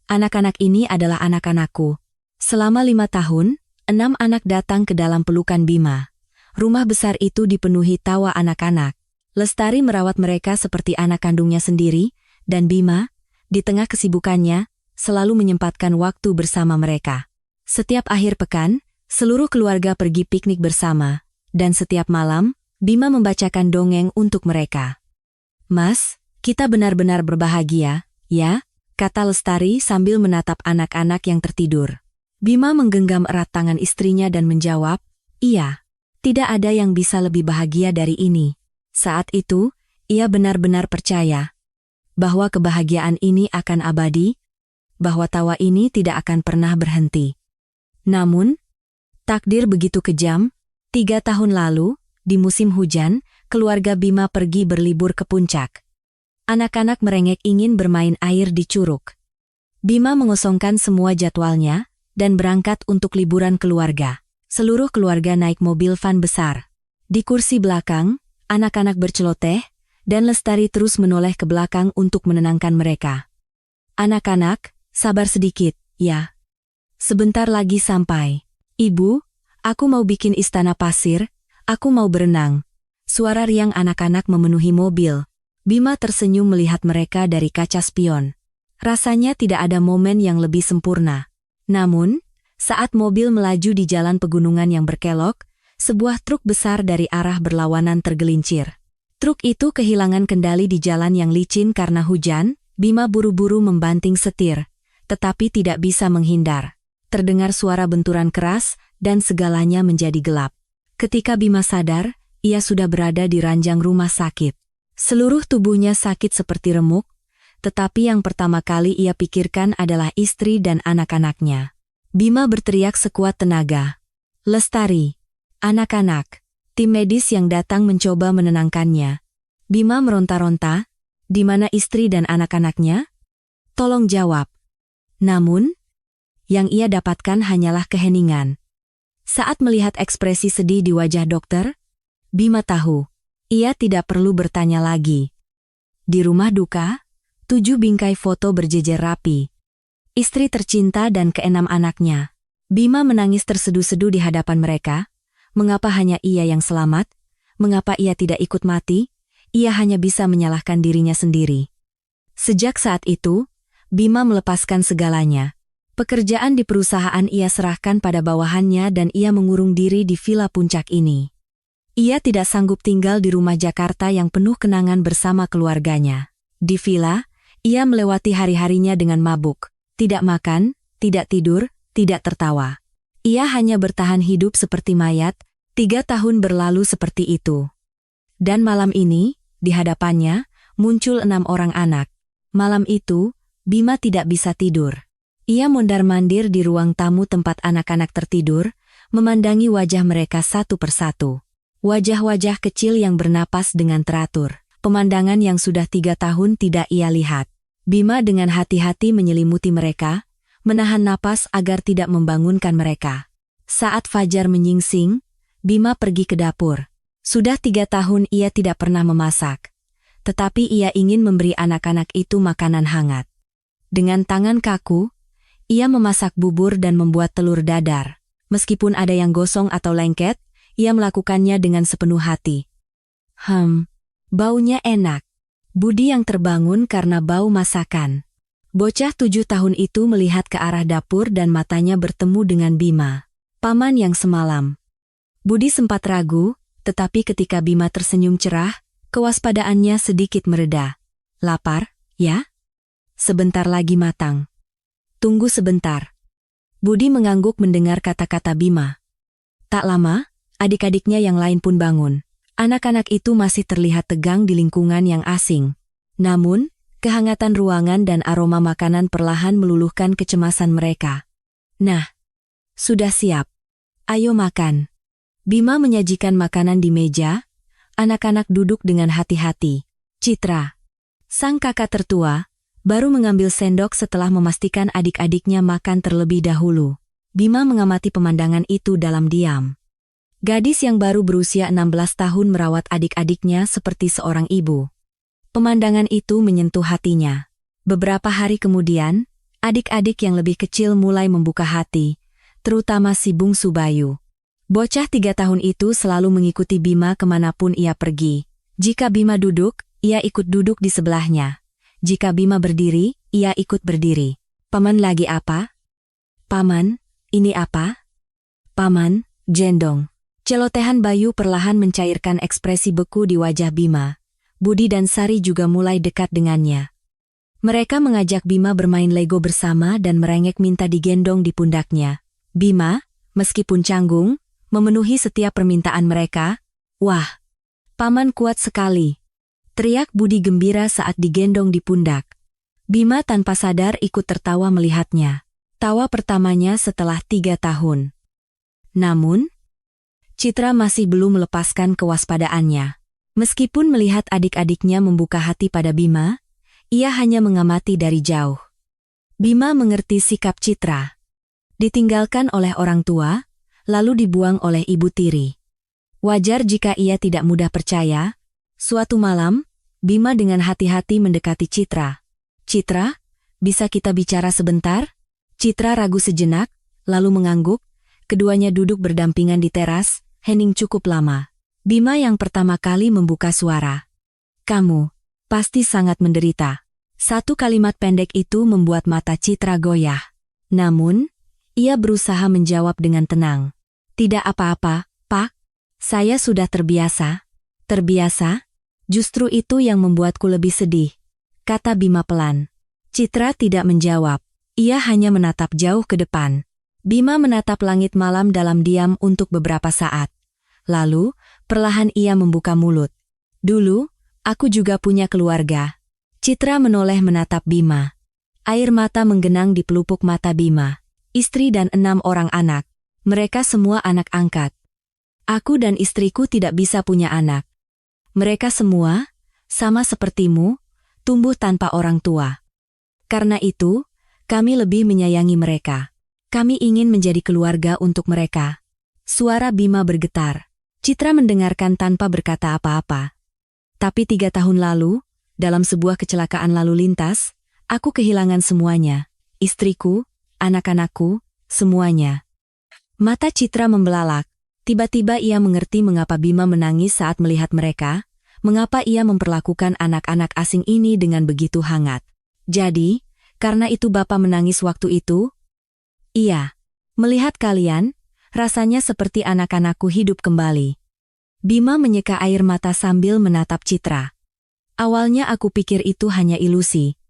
Anak-anak ini adalah anak-anakku. Selama 5 tahun, 6 anak datang ke dalam pelukan Bima. Rumah besar itu dipenuhi tawa anak-anak. Lestari merawat mereka seperti anak kandungnya sendiri, dan Bima, di tengah kesibukannya, selalu menyempatkan waktu bersama mereka. Setiap akhir pekan, seluruh keluarga pergi piknik bersama, dan setiap malam, Bima membacakan dongeng untuk mereka. Mas, kita benar-benar berbahagia, ya? Kata Lestari sambil menatap anak-anak yang tertidur. Bima menggenggam erat tangan istrinya dan menjawab, iya, tidak ada yang bisa lebih bahagia dari ini. Saat itu, ia benar-benar percaya bahwa kebahagiaan ini akan abadi, bahwa tawa ini tidak akan pernah berhenti. Namun, takdir begitu kejam. 3 tahun lalu, di musim hujan, keluarga Bima pergi berlibur ke puncak. Anak-anak merengek ingin bermain air di curug. Bima mengosongkan semua jadwalnya dan berangkat untuk liburan keluarga. Seluruh keluarga naik mobil van besar. Di kursi belakang, anak-anak berceloteh, dan Lestari terus menoleh ke belakang untuk menenangkan mereka. "Anak-anak, sabar sedikit, ya. Sebentar lagi sampai. Ibu, aku mau bikin istana pasir, aku mau berenang." Suara riang anak-anak memenuhi mobil. Bima tersenyum melihat mereka dari kaca spion. Rasanya tidak ada momen yang lebih sempurna. Namun, saat mobil melaju di jalan pegunungan yang berkelok, sebuah truk besar dari arah berlawanan tergelincir. Truk itu kehilangan kendali di jalan yang licin karena hujan. Bima buru-buru membanting setir, tetapi tidak bisa menghindar. Terdengar suara benturan keras, dan segalanya menjadi gelap. Ketika Bima sadar, ia sudah berada di ranjang rumah sakit. Seluruh tubuhnya sakit seperti remuk, tetapi yang pertama kali ia pikirkan adalah istri dan anak-anaknya. Bima berteriak sekuat tenaga. "Lestari! Anak-anak!" Tim medis yang datang mencoba menenangkannya. Bima meronta-ronta, "Di mana istri dan anak-anaknya? Tolong jawab." Namun, yang ia dapatkan hanyalah keheningan. Saat melihat ekspresi sedih di wajah dokter, Bima tahu, ia tidak perlu bertanya lagi. Di rumah duka, 7 bingkai foto berjejer rapi. Istri tercinta dan keenam anaknya. Bima menangis terseduh-seduh di hadapan mereka. Mengapa hanya ia yang selamat? Mengapa ia tidak ikut mati? Ia hanya bisa menyalahkan dirinya sendiri. Sejak saat itu, Bima melepaskan segalanya. Pekerjaan di perusahaan ia serahkan pada bawahannya dan ia mengurung diri di villa puncak ini. Ia tidak sanggup tinggal di rumah Jakarta yang penuh kenangan bersama keluarganya. Di villa, ia melewati hari-harinya dengan mabuk. Tidak makan, tidak tidur, tidak tertawa. Ia hanya bertahan hidup seperti mayat, 3 tahun berlalu seperti itu. Dan malam ini, di hadapannya, muncul 6 orang anak. Malam itu, Bima tidak bisa tidur. Ia mondar-mandir di ruang tamu tempat anak-anak tertidur, memandangi wajah mereka satu persatu. Wajah-wajah kecil yang bernapas dengan teratur. Pemandangan yang sudah 3 tahun tidak ia lihat. Bima dengan hati-hati menyelimuti mereka, menahan napas agar tidak membangunkan mereka. Saat fajar menyingsing, Bima pergi ke dapur. Sudah 3 tahun ia tidak pernah memasak. Tetapi ia ingin memberi anak-anak itu makanan hangat. Dengan tangan kaku, ia memasak bubur dan membuat telur dadar. Meskipun ada yang gosong atau lengket, ia melakukannya dengan sepenuh hati. Baunya enak. Budi yang terbangun karena bau masakan. Bocah 7 tahun itu melihat ke arah dapur dan matanya bertemu dengan Bima, paman yang semalam. Budi sempat ragu, tetapi ketika Bima tersenyum cerah, kewaspadaannya sedikit mereda. "Lapar, ya? Sebentar lagi matang." "Tunggu sebentar." Budi mengangguk mendengar kata-kata Bima. Tak lama, adik-adiknya yang lain pun bangun. Anak-anak itu masih terlihat tegang di lingkungan yang asing. Namun, kehangatan ruangan dan aroma makanan perlahan meluluhkan kecemasan mereka. "Nah, sudah siap. Ayo makan." Bima menyajikan makanan di meja. Anak-anak duduk dengan hati-hati. Citra, sang kakak tertua, baru mengambil sendok setelah memastikan adik-adiknya makan terlebih dahulu. Bima mengamati pemandangan itu dalam diam. Gadis yang baru berusia 16 tahun merawat adik-adiknya seperti seorang ibu. Pemandangan itu menyentuh hatinya. Beberapa hari kemudian, adik-adik yang lebih kecil mulai membuka hati, terutama si bungsu Bayu. Bocah 3 tahun itu selalu mengikuti Bima kemanapun ia pergi. Jika Bima duduk, ia ikut duduk di sebelahnya. Jika Bima berdiri, ia ikut berdiri. "Paman lagi apa?" "Paman, ini apa?" "Paman, jendong." Celotehan Bayu perlahan mencairkan ekspresi beku di wajah Bima. Budi dan Sari juga mulai dekat dengannya. Mereka mengajak Bima bermain Lego bersama dan merengek minta digendong di pundaknya. Bima, meskipun canggung, memenuhi setiap permintaan mereka. "Wah, paman kuat sekali!" teriak Budi gembira saat digendong di pundak. Bima tanpa sadar ikut tertawa melihatnya. Tawa pertamanya setelah 3 tahun. Namun, Citra masih belum melepaskan kewaspadaannya. Meskipun melihat adik-adiknya membuka hati pada Bima, ia hanya mengamati dari jauh. Bima mengerti sikap Citra. Ditinggalkan oleh orang tua, lalu dibuang oleh ibu tiri. Wajar jika ia tidak mudah percaya. Suatu malam, Bima dengan hati-hati mendekati Citra. Citra, bisa kita bicara sebentar? Citra ragu sejenak, lalu mengangguk. Keduanya duduk berdampingan di teras, hening cukup lama. Bima yang pertama kali membuka suara. Kamu pasti sangat menderita. Satu kalimat pendek itu membuat mata Citra goyah. Namun, ia berusaha menjawab dengan tenang. Tidak apa-apa, Pak. Saya sudah terbiasa. Terbiasa? Justru itu yang membuatku lebih sedih, kata Bima pelan. Citra tidak menjawab. Ia hanya menatap jauh ke depan. Bima menatap langit malam dalam diam untuk beberapa saat. Lalu, perlahan ia membuka mulut. Dulu, aku juga punya keluarga. Citra menoleh menatap Bima. Air mata menggenang di pelupuk mata Bima. Istri dan 6 orang anak. Mereka semua anak angkat. Aku dan istriku tidak bisa punya anak. Mereka semua, sama sepertimu, tumbuh tanpa orang tua. Karena itu, kami lebih menyayangi mereka. Kami ingin menjadi keluarga untuk mereka. Suara Bima bergetar. Citra mendengarkan tanpa berkata apa-apa. Tapi 3 tahun lalu, dalam sebuah kecelakaan lalu lintas, aku kehilangan semuanya. Istriku, anak-anakku, semuanya. Mata Citra membelalak. Tiba-tiba ia mengerti mengapa Bima menangis saat melihat mereka, mengapa ia memperlakukan anak-anak asing ini dengan begitu hangat. Jadi, karena itu Bapak menangis waktu itu? Iya. Melihat kalian, rasanya seperti anak-anakku hidup kembali. Bima menyeka air mata sambil menatap Citra. Awalnya aku pikir itu hanya ilusi.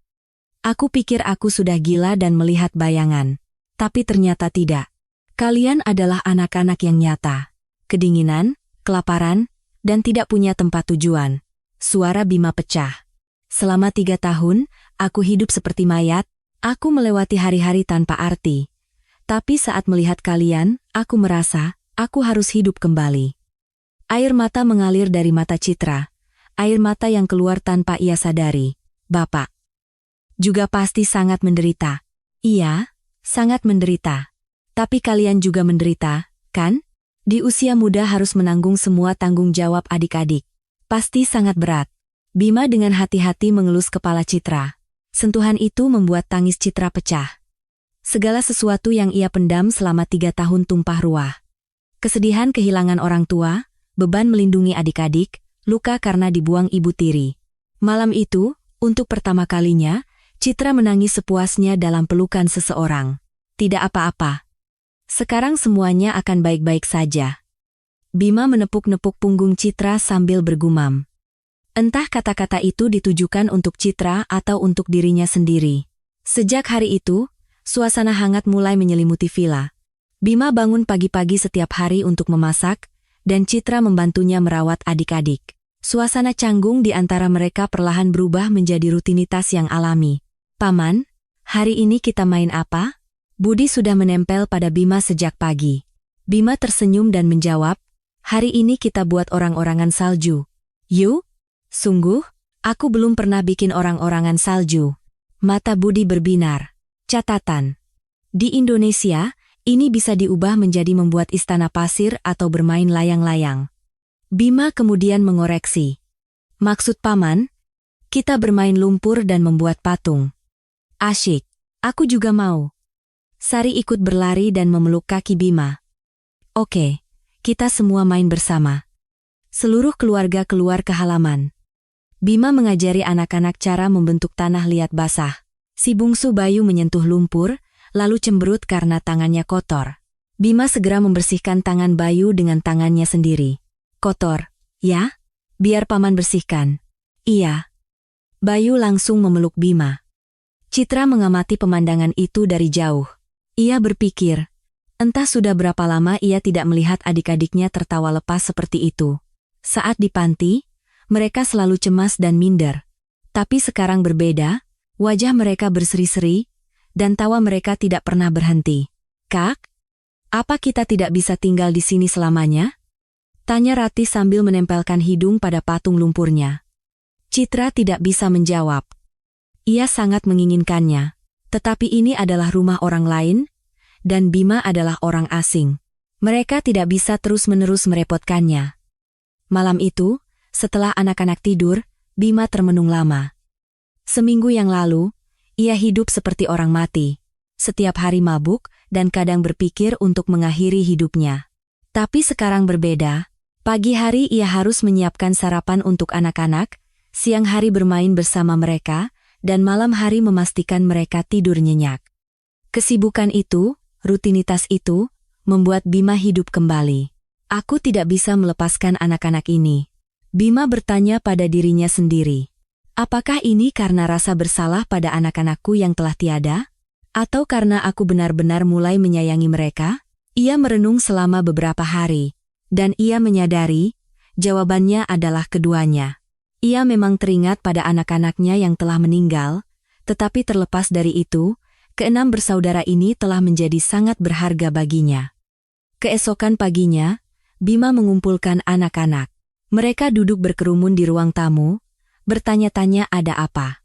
Aku pikir aku sudah gila dan melihat bayangan. Tapi ternyata tidak. Kalian adalah anak-anak yang nyata. Kedinginan, kelaparan, dan tidak punya tempat tujuan. Suara Bima pecah. Selama 3 tahun, aku hidup seperti mayat, aku melewati hari-hari tanpa arti. Tapi saat melihat kalian, aku merasa, aku harus hidup kembali. Air mata mengalir dari mata Citra. Air mata yang keluar tanpa ia sadari. Bapak juga pasti sangat menderita. Iya, sangat menderita. Tapi kalian juga menderita, kan? Di usia muda harus menanggung semua tanggung jawab adik-adik. Pasti sangat berat. Bima dengan hati-hati mengelus kepala Citra. Sentuhan itu membuat tangis Citra pecah. Segala sesuatu yang ia pendam selama 3 tahun tumpah ruah. Kesedihan kehilangan orang tua, beban melindungi adik-adik, luka karena dibuang ibu tiri. Malam itu, untuk pertama kalinya, Citra menangis sepuasnya dalam pelukan seseorang. Tidak apa-apa. Sekarang semuanya akan baik-baik saja. Bima menepuk-nepuk punggung Citra sambil bergumam. Entah kata-kata itu ditujukan untuk Citra atau untuk dirinya sendiri. Sejak hari itu, suasana hangat mulai menyelimuti villa. Bima bangun pagi-pagi setiap hari untuk memasak, dan Citra membantunya merawat adik-adik. Suasana canggung di antara mereka perlahan berubah menjadi rutinitas yang alami. Paman, hari ini kita main apa? Budi sudah menempel pada Bima sejak pagi. Bima tersenyum dan menjawab, hari ini kita buat orang-orangan salju. Yuk? Sungguh? Aku belum pernah bikin orang-orangan salju. Mata Budi berbinar. Catatan. Di Indonesia, ini bisa diubah menjadi membuat istana pasir atau bermain layang-layang. Bima kemudian mengoreksi. Maksud Paman? Kita bermain lumpur dan membuat patung. Asyik. Aku juga mau. Sari ikut berlari dan memeluk kaki Bima. Oke, kita semua main bersama. Seluruh keluarga keluar ke halaman. Bima mengajari anak-anak cara membentuk tanah liat basah. Si bungsu Bayu menyentuh lumpur, lalu cemberut karena tangannya kotor. Bima segera membersihkan tangan Bayu dengan tangannya sendiri. Kotor, ya? Biar Paman bersihkan. Iya. Bayu langsung memeluk Bima. Citra mengamati pemandangan itu dari jauh. Ia berpikir, entah sudah berapa lama ia tidak melihat adik-adiknya tertawa lepas seperti itu. Saat di panti, mereka selalu cemas dan minder. Tapi sekarang berbeda, wajah mereka berseri-seri, dan tawa mereka tidak pernah berhenti. Kak, apa kita tidak bisa tinggal di sini selamanya? Tanya Rati sambil menempelkan hidung pada patung lumpurnya. Citra tidak bisa menjawab. Ia sangat menginginkannya. Tetapi ini adalah rumah orang lain, dan Bima adalah orang asing. Mereka tidak bisa terus-menerus merepotkannya. Malam itu, setelah anak-anak tidur, Bima termenung lama. Seminggu yang lalu, ia hidup seperti orang mati. Setiap hari mabuk dan kadang berpikir untuk mengakhiri hidupnya. Tapi sekarang berbeda. Pagi hari ia harus menyiapkan sarapan untuk anak-anak, siang hari bermain bersama mereka, dan malam hari memastikan mereka tidur nyenyak. Kesibukan itu, rutinitas itu, membuat Bima hidup kembali. Aku tidak bisa melepaskan anak-anak ini. Bima bertanya pada dirinya sendiri. Apakah ini karena rasa bersalah pada anak-anakku yang telah tiada? Atau karena aku benar-benar mulai menyayangi mereka? Ia merenung selama beberapa hari. Dan ia menyadari, jawabannya adalah keduanya. Ia memang teringat pada anak-anaknya yang telah meninggal, tetapi terlepas dari itu, keenam bersaudara ini telah menjadi sangat berharga baginya. Keesokan paginya, Bima mengumpulkan anak-anak. Mereka duduk berkerumun di ruang tamu, bertanya-tanya ada apa.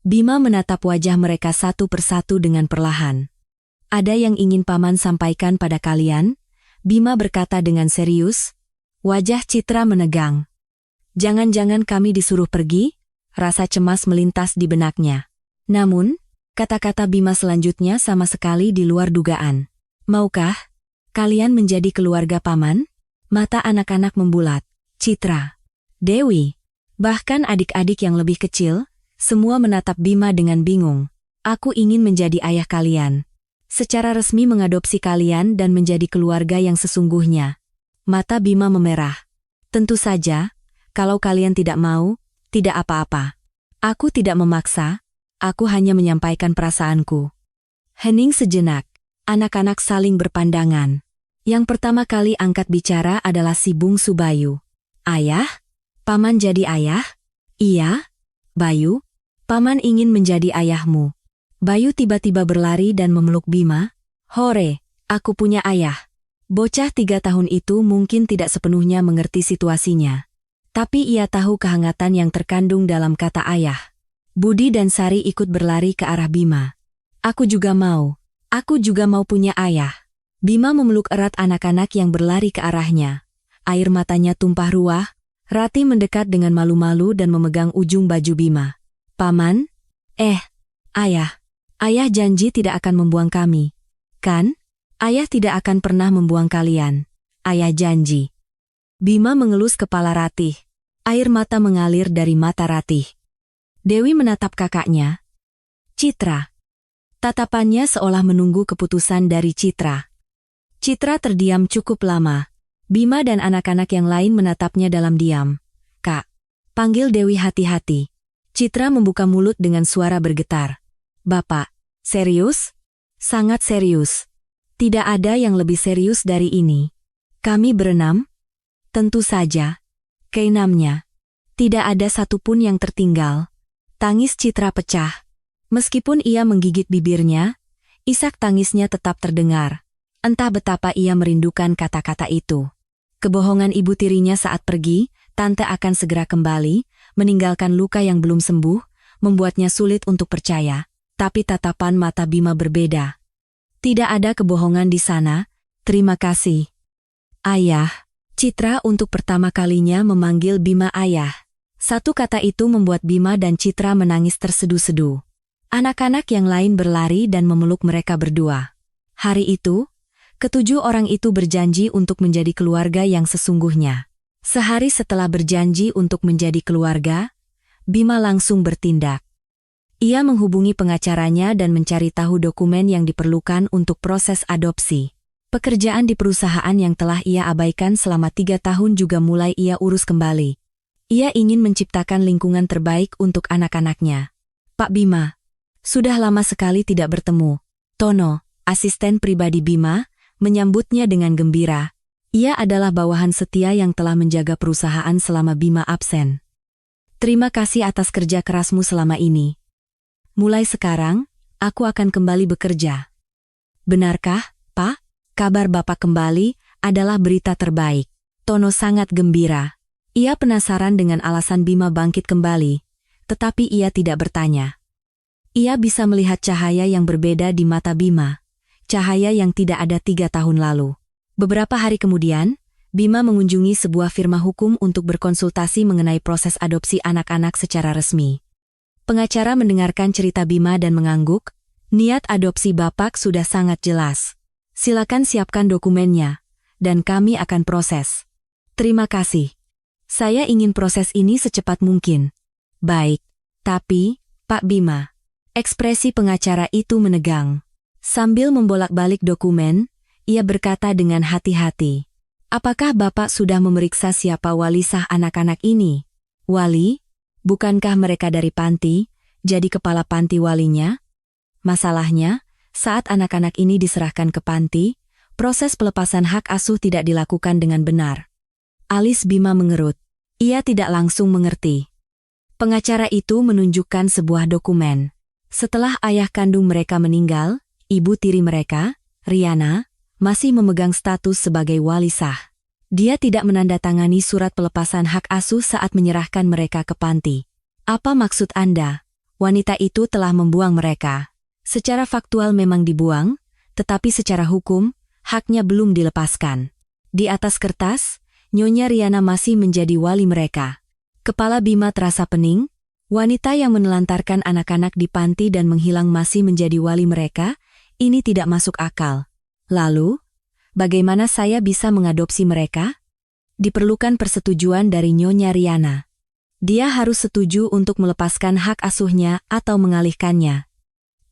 Bima menatap wajah mereka satu persatu dengan perlahan. Ada yang ingin paman sampaikan pada kalian? Bima berkata dengan serius. Wajah Citra menegang. Jangan-jangan kami disuruh pergi? Rasa cemas melintas di benaknya. Namun, kata-kata Bima selanjutnya sama sekali di luar dugaan. Maukah kalian menjadi keluarga paman? Mata anak-anak membulat. Citra, Dewi, bahkan adik-adik yang lebih kecil, semua menatap Bima dengan bingung. Aku ingin menjadi ayah kalian. Secara resmi mengadopsi kalian dan menjadi keluarga yang sesungguhnya. Mata Bima memerah. Tentu saja, kalau kalian tidak mau, tidak apa-apa. Aku tidak memaksa, aku hanya menyampaikan perasaanku. Hening sejenak, anak-anak saling berpandangan. Yang pertama kali angkat bicara adalah si bungsu Bayu. Ayah? Paman jadi ayah? Iya? Bayu? Paman ingin menjadi ayahmu. Bayu tiba-tiba berlari dan memeluk Bima. Hore, aku punya ayah. Bocah 3 tahun itu mungkin tidak sepenuhnya mengerti situasinya. Tapi ia tahu kehangatan yang terkandung dalam kata ayah. Budi dan Sari ikut berlari ke arah Bima. Aku juga mau punya ayah. Bima memeluk erat anak-anak yang berlari ke arahnya. Air matanya tumpah ruah, Rati mendekat dengan malu-malu dan memegang ujung baju Bima. Paman? Ayah janji tidak akan membuang kami. Kan? Ayah tidak akan pernah membuang kalian. Ayah janji. Bima mengelus kepala Ratih. Air mata mengalir dari mata Ratih. Dewi menatap kakaknya. Citra. Tatapannya seolah menunggu keputusan dari Citra. Citra terdiam cukup lama. Bima dan anak-anak yang lain menatapnya dalam diam. Kak, panggil Dewi hati-hati. Citra membuka mulut dengan suara bergetar. Bapak, serius? Sangat serius. Tidak ada yang lebih serius dari ini. Kami berenam? Tentu saja. Keenamnya. Tidak ada satupun yang tertinggal. Tangis Citra pecah. Meskipun ia menggigit bibirnya, isak tangisnya tetap terdengar. Entah betapa ia merindukan kata-kata itu. Kebohongan ibu tirinya saat pergi, tante akan segera kembali, meninggalkan luka yang belum sembuh, membuatnya sulit untuk percaya. Tapi tatapan mata Bima berbeda. Tidak ada kebohongan di sana, terima kasih. Ayah. Citra untuk pertama kalinya memanggil Bima ayah. Satu kata itu membuat Bima dan Citra menangis tersedu-sedu. Anak-anak yang lain berlari dan memeluk mereka berdua. Hari itu, ketujuh orang itu berjanji untuk menjadi keluarga yang sesungguhnya. Sehari setelah berjanji untuk menjadi keluarga, Bima langsung bertindak. Ia menghubungi pengacaranya dan mencari tahu dokumen yang diperlukan untuk proses adopsi. Pekerjaan di perusahaan yang telah ia abaikan selama 3 tahun juga mulai ia urus kembali. Ia ingin menciptakan lingkungan terbaik untuk anak-anaknya. Pak Bima, sudah lama sekali tidak bertemu. Tono, asisten pribadi Bima, menyambutnya dengan gembira. Ia adalah bawahan setia yang telah menjaga perusahaan selama Bima absen. Terima kasih atas kerja kerasmu selama ini. Mulai sekarang, aku akan kembali bekerja. Benarkah, Pak? Kabar Bapak kembali adalah berita terbaik. Tono sangat gembira. Ia penasaran dengan alasan Bima bangkit kembali, tetapi ia tidak bertanya. Ia bisa melihat cahaya yang berbeda di mata Bima. Cahaya yang tidak ada 3 tahun lalu. Beberapa hari kemudian, Bima mengunjungi sebuah firma hukum untuk berkonsultasi mengenai proses adopsi anak-anak secara resmi. Pengacara mendengarkan cerita Bima dan mengangguk, niat adopsi Bapak sudah sangat jelas. Silakan siapkan dokumennya, dan kami akan proses. Terima kasih. Saya ingin proses ini secepat mungkin. Baik, tapi, Pak Bima. Ekspresi pengacara itu menegang. Sambil membolak-balik dokumen, ia berkata dengan hati-hati. Apakah Bapak sudah memeriksa siapa wali sah anak-anak ini? Wali? Bukankah mereka dari panti, jadi kepala panti walinya? Masalahnya, saat anak-anak ini diserahkan ke panti, proses pelepasan hak asuh tidak dilakukan dengan benar. Alis Bima mengerut. Ia tidak langsung mengerti. Pengacara itu menunjukkan sebuah dokumen. Setelah ayah kandung mereka meninggal, ibu tiri mereka, Riana, masih memegang status sebagai wali sah. Dia tidak menandatangani surat pelepasan hak asuh saat menyerahkan mereka ke panti. Apa maksud Anda? Wanita itu telah membuang mereka. Secara faktual memang dibuang, tetapi secara hukum, haknya belum dilepaskan. Di atas kertas, Nyonya Riana masih menjadi wali mereka. Kepala Bima terasa pening. Wanita yang menelantarkan anak-anak di panti dan menghilang masih menjadi wali mereka, ini tidak masuk akal. Lalu, bagaimana saya bisa mengadopsi mereka? Diperlukan persetujuan dari Nyonya Riana. Dia harus setuju untuk melepaskan hak asuhnya atau mengalihkannya.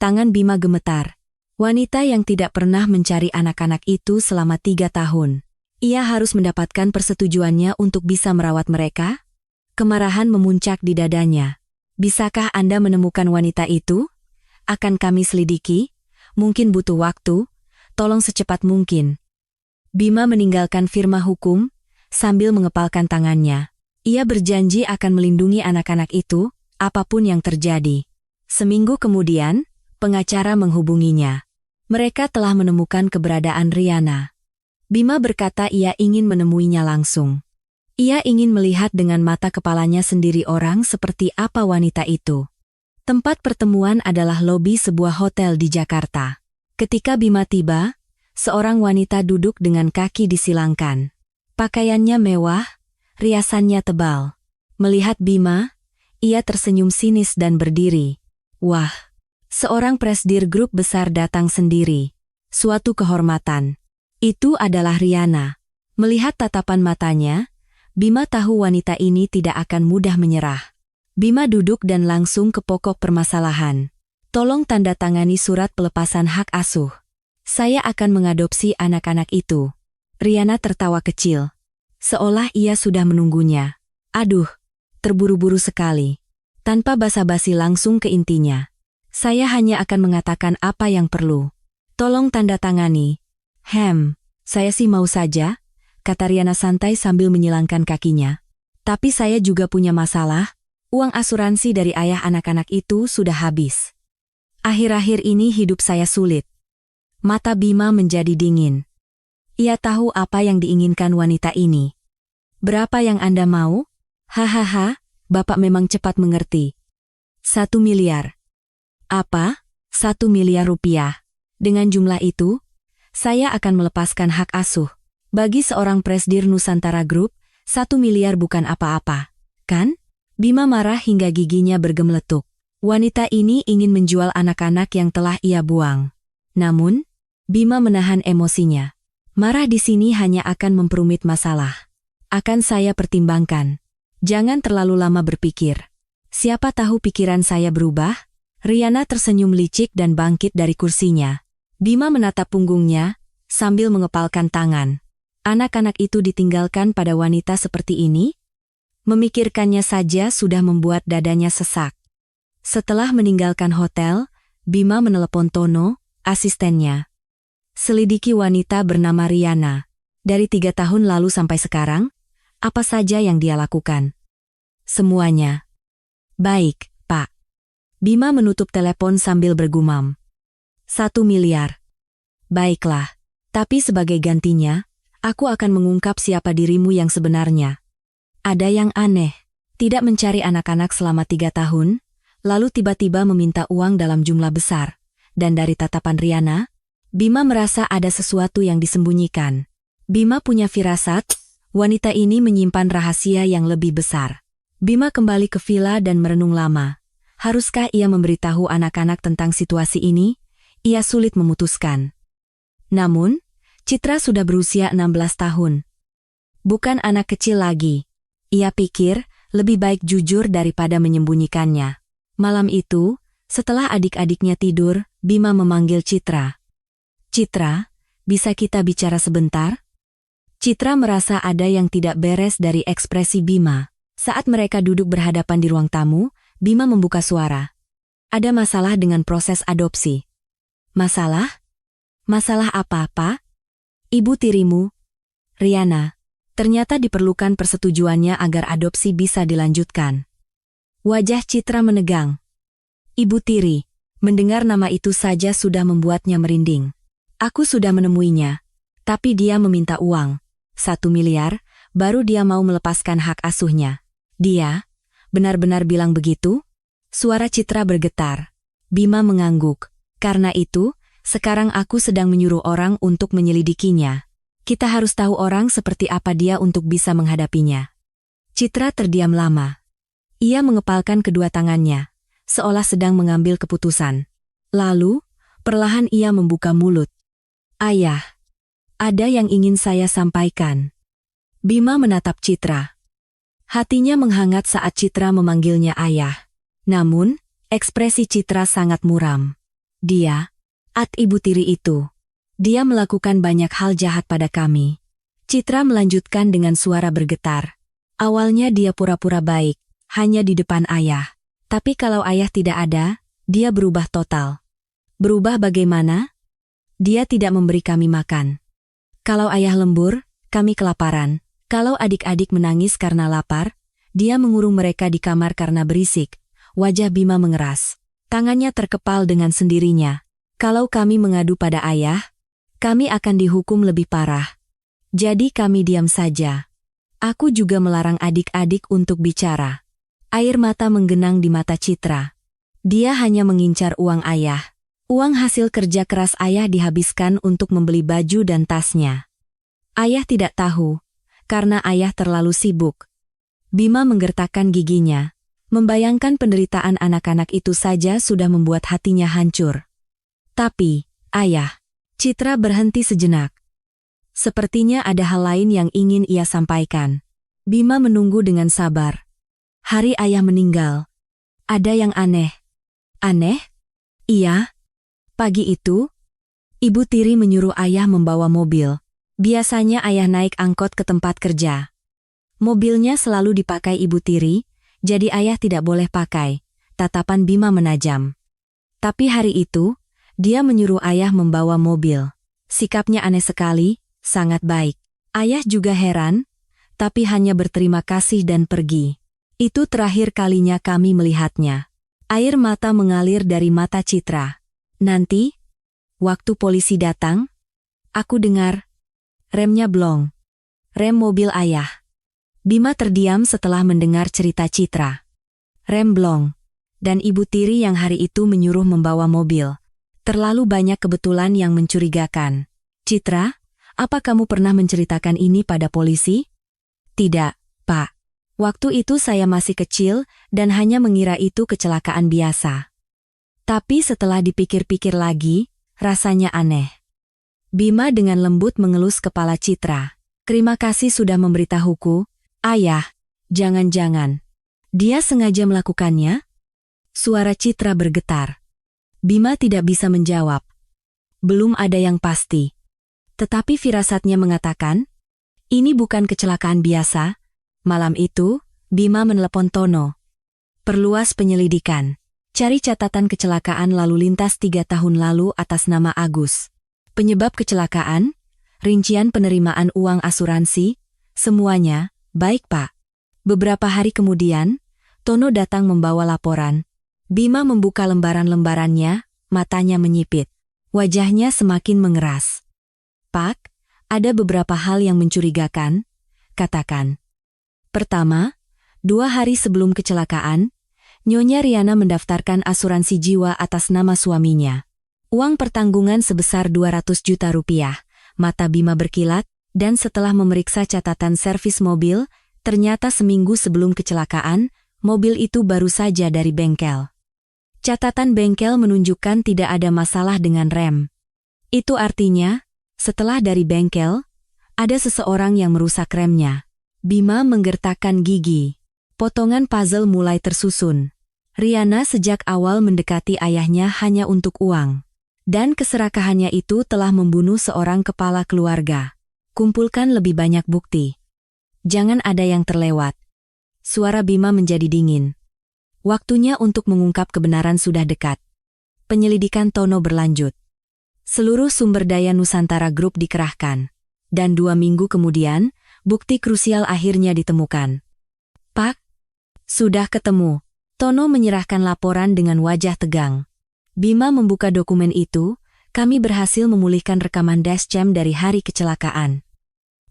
Tangan Bima gemetar. Wanita yang tidak pernah mencari anak-anak itu selama 3 tahun. Ia harus mendapatkan persetujuannya untuk bisa merawat mereka? Kemarahan memuncak di dadanya. Bisakah Anda menemukan wanita itu? Akan kami selidiki. Mungkin butuh waktu. Tolong secepat mungkin. Bima meninggalkan firma hukum, sambil mengepalkan tangannya. Ia berjanji akan melindungi anak-anak itu, apapun yang terjadi. Seminggu kemudian, pengacara menghubunginya. Mereka telah menemukan keberadaan Riana. Bima berkata ia ingin menemuinya langsung. Ia ingin melihat dengan mata kepalanya sendiri orang seperti apa wanita itu. Tempat pertemuan adalah lobi sebuah hotel di Jakarta. Ketika Bima tiba, seorang wanita duduk dengan kaki disilangkan. Pakaiannya mewah, riasannya tebal. Melihat Bima, ia tersenyum sinis dan berdiri. Wah, seorang presidir grup besar datang sendiri. Suatu kehormatan. Itu adalah Riana. Melihat tatapan matanya, Bima tahu wanita ini tidak akan mudah menyerah. Bima duduk dan langsung ke pokok permasalahan. Tolong tanda tangani surat pelepasan hak asuh. Saya akan mengadopsi anak-anak itu. Riana tertawa kecil. Seolah ia sudah menunggunya. Aduh, terburu-buru sekali. Tanpa basa-basi langsung ke intinya. Saya hanya akan mengatakan apa yang perlu. Tolong tanda tangani. Saya sih mau saja, kata Riana santai sambil menyilangkan kakinya. Tapi saya juga punya masalah. Uang asuransi dari ayah anak-anak itu sudah habis. Akhir-akhir ini hidup saya sulit. Mata Bima menjadi dingin. Ia tahu apa yang diinginkan wanita ini. Berapa yang Anda mau? Hahaha, Bapak memang cepat mengerti. 1 miliar. Apa? 1 miliar rupiah. Dengan jumlah itu, saya akan melepaskan hak asuh. Bagi seorang presidir Nusantara Group, 1 miliar bukan apa-apa, kan? Bima marah hingga giginya bergemeletuk. Wanita ini ingin menjual anak-anak yang telah ia buang. Namun, Bima menahan emosinya. Marah di sini hanya akan memperumit masalah. Akan saya pertimbangkan. Jangan terlalu lama berpikir. Siapa tahu pikiran saya berubah? Riana tersenyum licik dan bangkit dari kursinya. Bima menatap punggungnya, sambil mengepalkan tangan. Anak-anak itu ditinggalkan pada wanita seperti ini? Memikirkannya saja sudah membuat dadanya sesak. Setelah meninggalkan hotel, Bima menelepon Tono, asistennya. Selidiki wanita bernama Riana. Dari 3 tahun lalu sampai sekarang, apa saja yang dia lakukan? Semuanya. Baik, Pak. Bima menutup telepon sambil bergumam. 1 miliar. Baiklah, tapi sebagai gantinya, aku akan mengungkap siapa dirimu yang sebenarnya. Ada yang aneh. Tidak mencari anak-anak selama 3 tahun, lalu tiba-tiba meminta uang dalam jumlah besar. Dan dari tatapan Riana, Bima merasa ada sesuatu yang disembunyikan. Bima punya firasat, wanita ini menyimpan rahasia yang lebih besar. Bima kembali ke villa dan merenung lama. Haruskah ia memberitahu anak-anak tentang situasi ini? Ia sulit memutuskan. Namun, Citra sudah berusia 16 tahun. Bukan anak kecil lagi. Ia pikir, lebih baik jujur daripada menyembunyikannya. Malam itu, setelah adik-adiknya tidur, Bima memanggil Citra. Citra, bisa kita bicara sebentar? Citra merasa ada yang tidak beres dari ekspresi Bima. Saat mereka duduk berhadapan di ruang tamu, Bima membuka suara. Ada masalah dengan proses adopsi. Masalah? Masalah apa-apa? Ibu tirimu, Riana, ternyata diperlukan persetujuannya agar adopsi bisa dilanjutkan. Wajah Citra menegang. Ibu tiri, mendengar nama itu saja sudah membuatnya merinding. Aku sudah menemuinya, tapi dia meminta uang. 1 miliar, baru dia mau melepaskan hak asuhnya. Dia, benar-benar bilang begitu? Suara Citra bergetar. Bima mengangguk. Karena itu, sekarang aku sedang menyuruh orang untuk menyelidikinya. Kita harus tahu orang seperti apa dia untuk bisa menghadapinya. Citra terdiam lama. Ia mengepalkan kedua tangannya, seolah sedang mengambil keputusan. Lalu, perlahan ia membuka mulut. Ayah, ada yang ingin saya sampaikan. Bima menatap Citra. Hatinya menghangat saat Citra memanggilnya ayah. Namun, ekspresi Citra sangat muram. Dia, ibu tiri itu. Dia melakukan banyak hal jahat pada kami. Citra melanjutkan dengan suara bergetar. Awalnya dia pura-pura baik, hanya di depan ayah. Tapi kalau ayah tidak ada, dia berubah total. Berubah bagaimana? Dia tidak memberi kami makan. Kalau ayah lembur, kami kelaparan. Kalau adik-adik menangis karena lapar, dia mengurung mereka di kamar karena berisik. Wajah Bima mengeras. Tangannya terkepal dengan sendirinya. Kalau kami mengadu pada ayah, kami akan dihukum lebih parah. Jadi kami diam saja. Aku juga melarang adik-adik untuk bicara. Air mata menggenang di mata Citra. Dia hanya mengincar uang ayah. Uang hasil kerja keras ayah dihabiskan untuk membeli baju dan tasnya. Ayah tidak tahu, karena ayah terlalu sibuk. Bima menggertakkan giginya. Membayangkan penderitaan anak-anak itu saja sudah membuat hatinya hancur. Tapi, ayah, Citra berhenti sejenak. Sepertinya ada hal lain yang ingin ia sampaikan. Bima menunggu dengan sabar. Hari ayah meninggal. Ada yang aneh. Aneh? Iya. Pagi itu, ibu tiri menyuruh ayah membawa mobil. Biasanya ayah naik angkot ke tempat kerja. Mobilnya selalu dipakai ibu tiri, jadi ayah tidak boleh pakai. Tatapan Bima menajam. Tapi hari itu, dia menyuruh ayah membawa mobil. Sikapnya aneh sekali, sangat baik. Ayah juga heran, tapi hanya berterima kasih dan pergi. Itu terakhir kalinya kami melihatnya. Air mata mengalir dari mata Citra. Nanti, waktu polisi datang, aku dengar, remnya blong. Rem mobil ayah. Bima terdiam setelah mendengar cerita Citra. Rem blong. Dan ibu tiri yang hari itu menyuruh membawa mobil. Terlalu banyak kebetulan yang mencurigakan. Citra, apa kamu pernah menceritakan ini pada polisi? Tidak, Pak. Waktu itu saya masih kecil dan hanya mengira itu kecelakaan biasa. Tapi setelah dipikir-pikir lagi, rasanya aneh. Bima dengan lembut mengelus kepala Citra. Terima kasih sudah memberitahuku. Ayah, jangan-jangan dia sengaja melakukannya? Suara Citra bergetar. Bima tidak bisa menjawab. Belum ada yang pasti. Tetapi firasatnya mengatakan, ini bukan kecelakaan biasa. Malam itu, Bima menelepon Tono. Perluas penyelidikan. Cari catatan kecelakaan lalu lintas 3 tahun lalu atas nama Agus. Penyebab kecelakaan, rincian penerimaan uang asuransi, semuanya. Baik, Pak. Beberapa hari kemudian, Tono datang membawa laporan. Bima membuka lembaran-lembarannya, matanya menyipit. Wajahnya semakin mengeras. Pak, ada beberapa hal yang mencurigakan, katakan. Pertama, 2 hari sebelum kecelakaan, Nyonya Riana mendaftarkan asuransi jiwa atas nama suaminya. Uang pertanggungan sebesar 200 juta rupiah. Mata Bima berkilat, Dan setelah memeriksa catatan servis mobil, ternyata seminggu sebelum kecelakaan, mobil itu baru saja dari bengkel. Catatan bengkel menunjukkan tidak ada masalah dengan rem. Itu artinya, setelah dari bengkel, ada seseorang yang merusak remnya. Bima menggertakkan gigi. Potongan puzzle mulai tersusun. Riana sejak awal mendekati ayahnya hanya untuk uang. Dan keserakahannya itu telah membunuh seorang kepala keluarga. Kumpulkan lebih banyak bukti. Jangan ada yang terlewat. Suara Bima menjadi dingin. Waktunya untuk mengungkap kebenaran sudah dekat. Penyelidikan Tono berlanjut. Seluruh sumber daya Nusantara Group dikerahkan. Dan 2 minggu kemudian, bukti krusial akhirnya ditemukan. Pak, sudah ketemu. Tono menyerahkan laporan dengan wajah tegang. Bima membuka dokumen itu, kami berhasil memulihkan rekaman dashcam dari hari kecelakaan.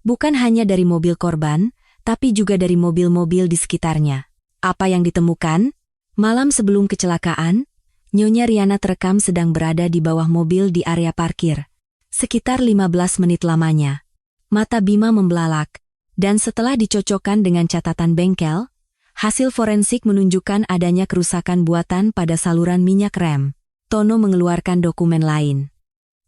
Bukan hanya dari mobil korban, tapi juga dari mobil-mobil di sekitarnya. Apa yang ditemukan? Malam sebelum kecelakaan, Nyonya Riana terekam sedang berada di bawah mobil di area parkir. Sekitar 15 menit lamanya. Mata Bima membelalak, dan setelah dicocokkan dengan catatan bengkel, hasil forensik menunjukkan adanya kerusakan buatan pada saluran minyak rem. Tono mengeluarkan dokumen lain.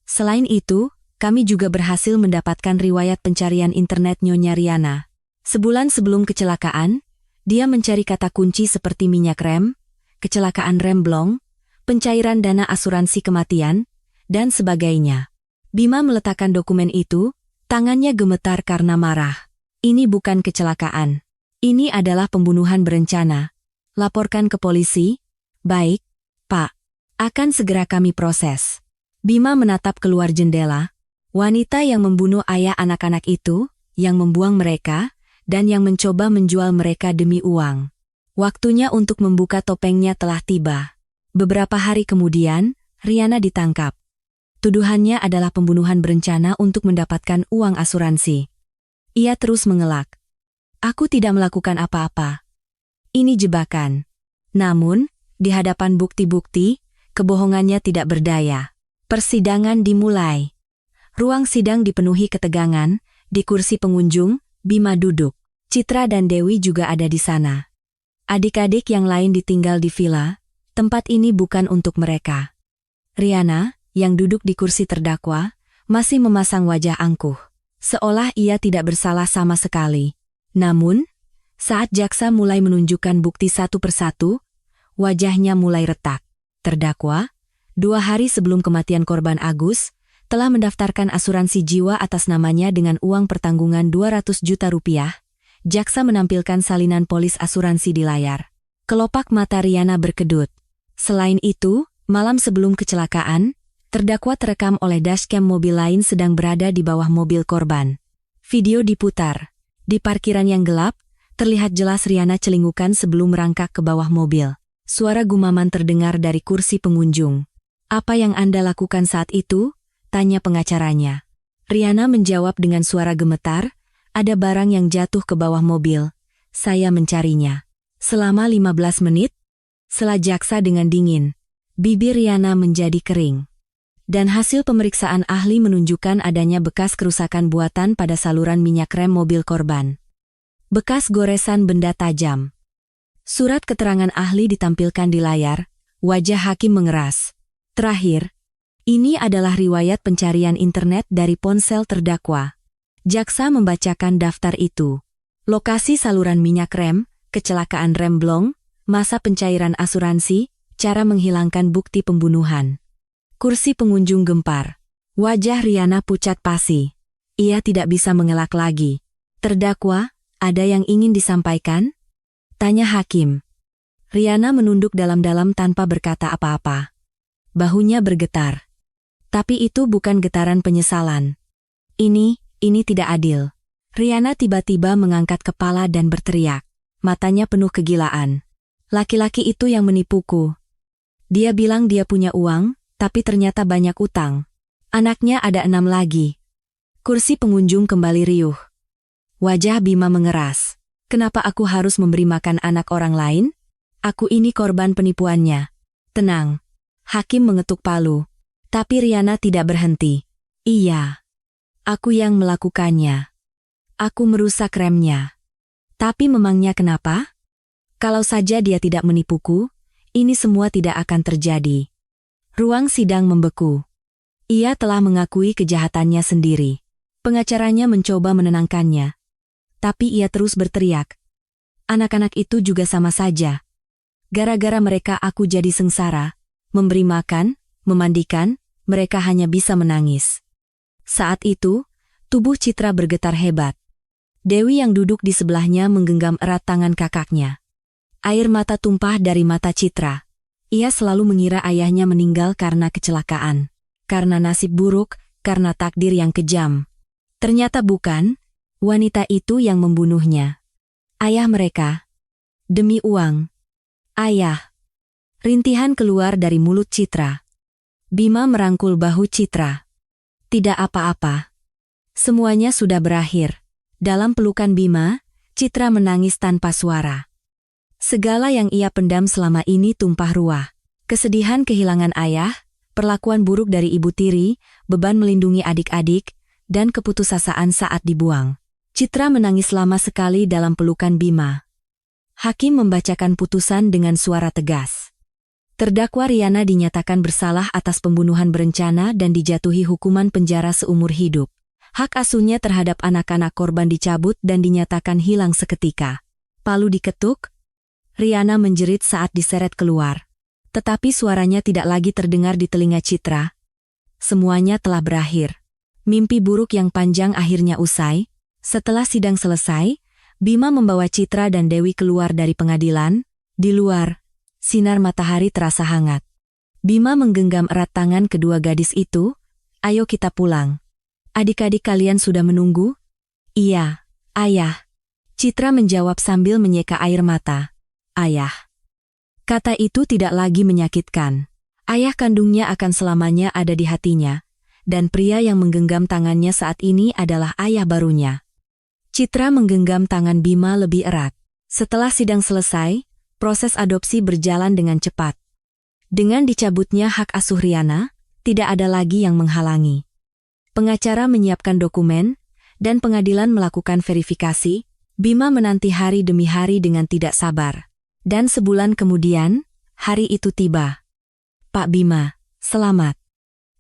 Selain itu, kami juga berhasil mendapatkan riwayat pencarian internet Nyonya Riana. Sebulan sebelum kecelakaan, dia mencari kata kunci seperti minyak rem, kecelakaan rem blong, pencairan dana asuransi kematian, dan sebagainya. Bima meletakkan dokumen itu, tangannya gemetar karena marah. Ini bukan kecelakaan. Ini adalah pembunuhan berencana. Laporkan ke polisi. Baik, Pak. Akan segera kami proses. Bima menatap keluar jendela. Wanita yang membunuh ayah anak-anak itu, yang membuang mereka, dan yang mencoba menjual mereka demi uang. Waktunya untuk membuka topengnya telah tiba. Beberapa hari kemudian, Riana ditangkap. Tuduhannya adalah pembunuhan berencana untuk mendapatkan uang asuransi. Ia terus mengelak. Aku tidak melakukan apa-apa. Ini jebakan. Namun, di hadapan bukti-bukti, kebohongannya tidak berdaya. Persidangan dimulai. Ruang sidang dipenuhi ketegangan, di kursi pengunjung, Bima duduk. Citra dan Dewi juga ada di sana. Adik-adik yang lain ditinggal di villa, tempat ini bukan untuk mereka. Riana, yang duduk di kursi terdakwa, masih memasang wajah angkuh. Seolah ia tidak bersalah sama sekali. Namun, saat jaksa mulai menunjukkan bukti satu persatu, wajahnya mulai retak. Terdakwa, 2 hari sebelum kematian korban Agus, telah mendaftarkan asuransi jiwa atas namanya dengan uang pertanggungan 200 juta rupiah. Jaksa menampilkan salinan polis asuransi di layar. Kelopak mata Riana berkedut. Selain itu, malam sebelum kecelakaan, terdakwa terekam oleh dashcam mobil lain sedang berada di bawah mobil korban. Video diputar. Di parkiran yang gelap, terlihat jelas Riana celingukan sebelum merangkak ke bawah mobil. Suara gumaman terdengar dari kursi pengunjung. Apa yang Anda lakukan saat itu? Tanya pengacaranya. Riana menjawab dengan suara gemetar, ada barang yang jatuh ke bawah mobil. Saya mencarinya. Selama 15 menit? Sela jaksa dengan dingin. Bibir Riana menjadi kering. Dan hasil pemeriksaan ahli menunjukkan adanya bekas kerusakan buatan pada saluran minyak rem mobil korban. Bekas goresan benda tajam. Surat keterangan ahli ditampilkan di layar, wajah hakim mengeras. Terakhir, ini adalah riwayat pencarian internet dari ponsel terdakwa. Jaksa membacakan daftar itu. Lokasi saluran minyak rem, kecelakaan rem blong, masa pencairan asuransi, cara menghilangkan bukti pembunuhan. Kursi pengunjung gempar. Wajah Riana pucat pasi. Ia tidak bisa mengelak lagi. Terdakwa, ada yang ingin disampaikan? Tanya hakim. Riana menunduk dalam-dalam tanpa berkata apa-apa. Bahunya bergetar. Tapi itu bukan getaran penyesalan. Ini tidak adil. Riana tiba-tiba mengangkat kepala dan berteriak. Matanya penuh kegilaan. Laki-laki itu yang menipuku. Dia bilang dia punya uang, tapi ternyata banyak utang. Anaknya ada 6 lagi. Kursi pengunjung kembali riuh. Wajah Bima mengeras. Kenapa aku harus memberi makan anak orang lain? Aku ini korban penipuannya. Tenang. Hakim mengetuk palu. Tapi Riana tidak berhenti. Iya. Aku yang melakukannya. Aku merusak remnya. Tapi memangnya kenapa? Kalau saja dia tidak menipuku, ini semua tidak akan terjadi. Ruang sidang membeku. Ia telah mengakui kejahatannya sendiri. Pengacaranya mencoba menenangkannya. Tapi ia terus berteriak. Anak-anak itu juga sama saja. Gara-gara mereka aku jadi sengsara. Memberi makan, memandikan, mereka hanya bisa menangis. Saat itu, tubuh Citra bergetar hebat. Dewi yang duduk di sebelahnya menggenggam erat tangan kakaknya. Air mata tumpah dari mata Citra. Ia selalu mengira ayahnya meninggal karena kecelakaan. Karena nasib buruk, karena takdir yang kejam. Ternyata bukan, wanita itu yang membunuhnya. Ayah mereka. Demi uang. Ayah. Rintihan keluar dari mulut Citra. Bima merangkul bahu Citra. Tidak apa-apa. Semuanya sudah berakhir. Dalam pelukan Bima, Citra menangis tanpa suara. Segala yang ia pendam selama ini tumpah ruah. Kesedihan kehilangan ayah, perlakuan buruk dari ibu tiri, beban melindungi adik-adik, dan keputusasaan saat dibuang. Citra menangis lama sekali dalam pelukan Bima. Hakim membacakan putusan dengan suara tegas. Terdakwa Riana dinyatakan bersalah atas pembunuhan berencana dan dijatuhi hukuman penjara seumur hidup. Hak asuhnya terhadap anak-anak korban dicabut dan dinyatakan hilang seketika. Palu diketuk. Riana menjerit saat diseret keluar. Tetapi suaranya tidak lagi terdengar di telinga Citra. Semuanya telah berakhir. Mimpi buruk yang panjang akhirnya usai. Setelah sidang selesai, Bima membawa Citra dan Dewi keluar dari pengadilan. Di luar, sinar matahari terasa hangat. Bima menggenggam erat tangan kedua gadis itu. Ayo kita pulang. Adik-adik kalian sudah menunggu? Iya, ayah. Citra menjawab sambil menyeka air mata. Ayah. Kata itu tidak lagi menyakitkan. Ayah kandungnya akan selamanya ada di hatinya. Dan pria yang menggenggam tangannya saat ini adalah ayah barunya. Citra menggenggam tangan Bima lebih erat. Setelah sidang selesai, proses adopsi berjalan dengan cepat. Dengan dicabutnya hak asuh Riana, tidak ada lagi yang menghalangi. Pengacara menyiapkan dokumen, dan pengadilan melakukan verifikasi. Bima menanti hari demi hari dengan tidak sabar. Dan sebulan kemudian, hari itu tiba. Pak Bima, selamat.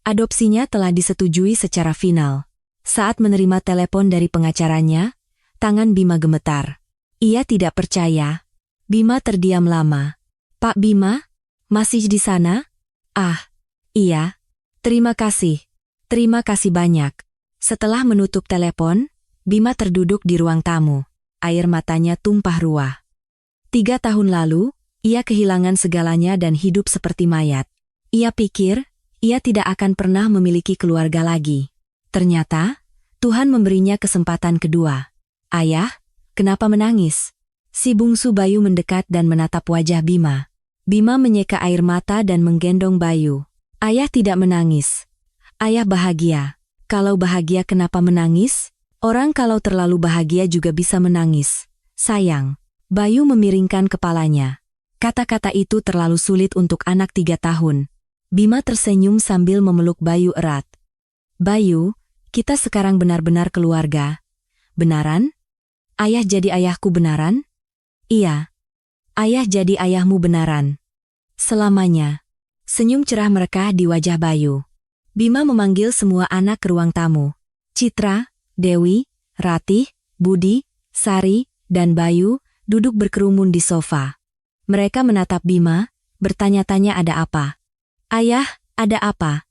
Adopsinya telah disetujui secara final. Saat menerima telepon dari pengacaranya, tangan Bima gemetar. Ia tidak percaya. Bima terdiam lama. Pak Bima, masih di sana? Ah, iya. Terima kasih. Terima kasih banyak. Setelah menutup telepon, Bima terduduk di ruang tamu. Air matanya tumpah ruah. 3 tahun lalu, ia kehilangan segalanya dan hidup seperti mayat. Ia pikir, ia tidak akan pernah memiliki keluarga lagi. Ternyata, Tuhan memberinya kesempatan kedua. Ayah, kenapa menangis? Si bungsu Bayu mendekat dan menatap wajah Bima. Bima menyeka air mata dan menggendong Bayu. Ayah tidak menangis. Ayah bahagia. Kalau bahagia kenapa menangis? Orang kalau terlalu bahagia juga bisa menangis. Sayang. Bayu memiringkan kepalanya. Kata-kata itu terlalu sulit untuk anak 3 tahun. Bima tersenyum sambil memeluk Bayu erat. Bayu, kita sekarang benar-benar keluarga. Benaran? Ayah jadi ayahku benaran? Iya. Ayah jadi ayahmu benaran. Selamanya. Senyum cerah merekah di wajah Bayu. Bima memanggil semua anak ke ruang tamu. Citra, Dewi, Ratih, Budi, Sari, dan Bayu duduk berkerumun di sofa. Mereka menatap Bima, bertanya-tanya ada apa. Ayah, ada apa?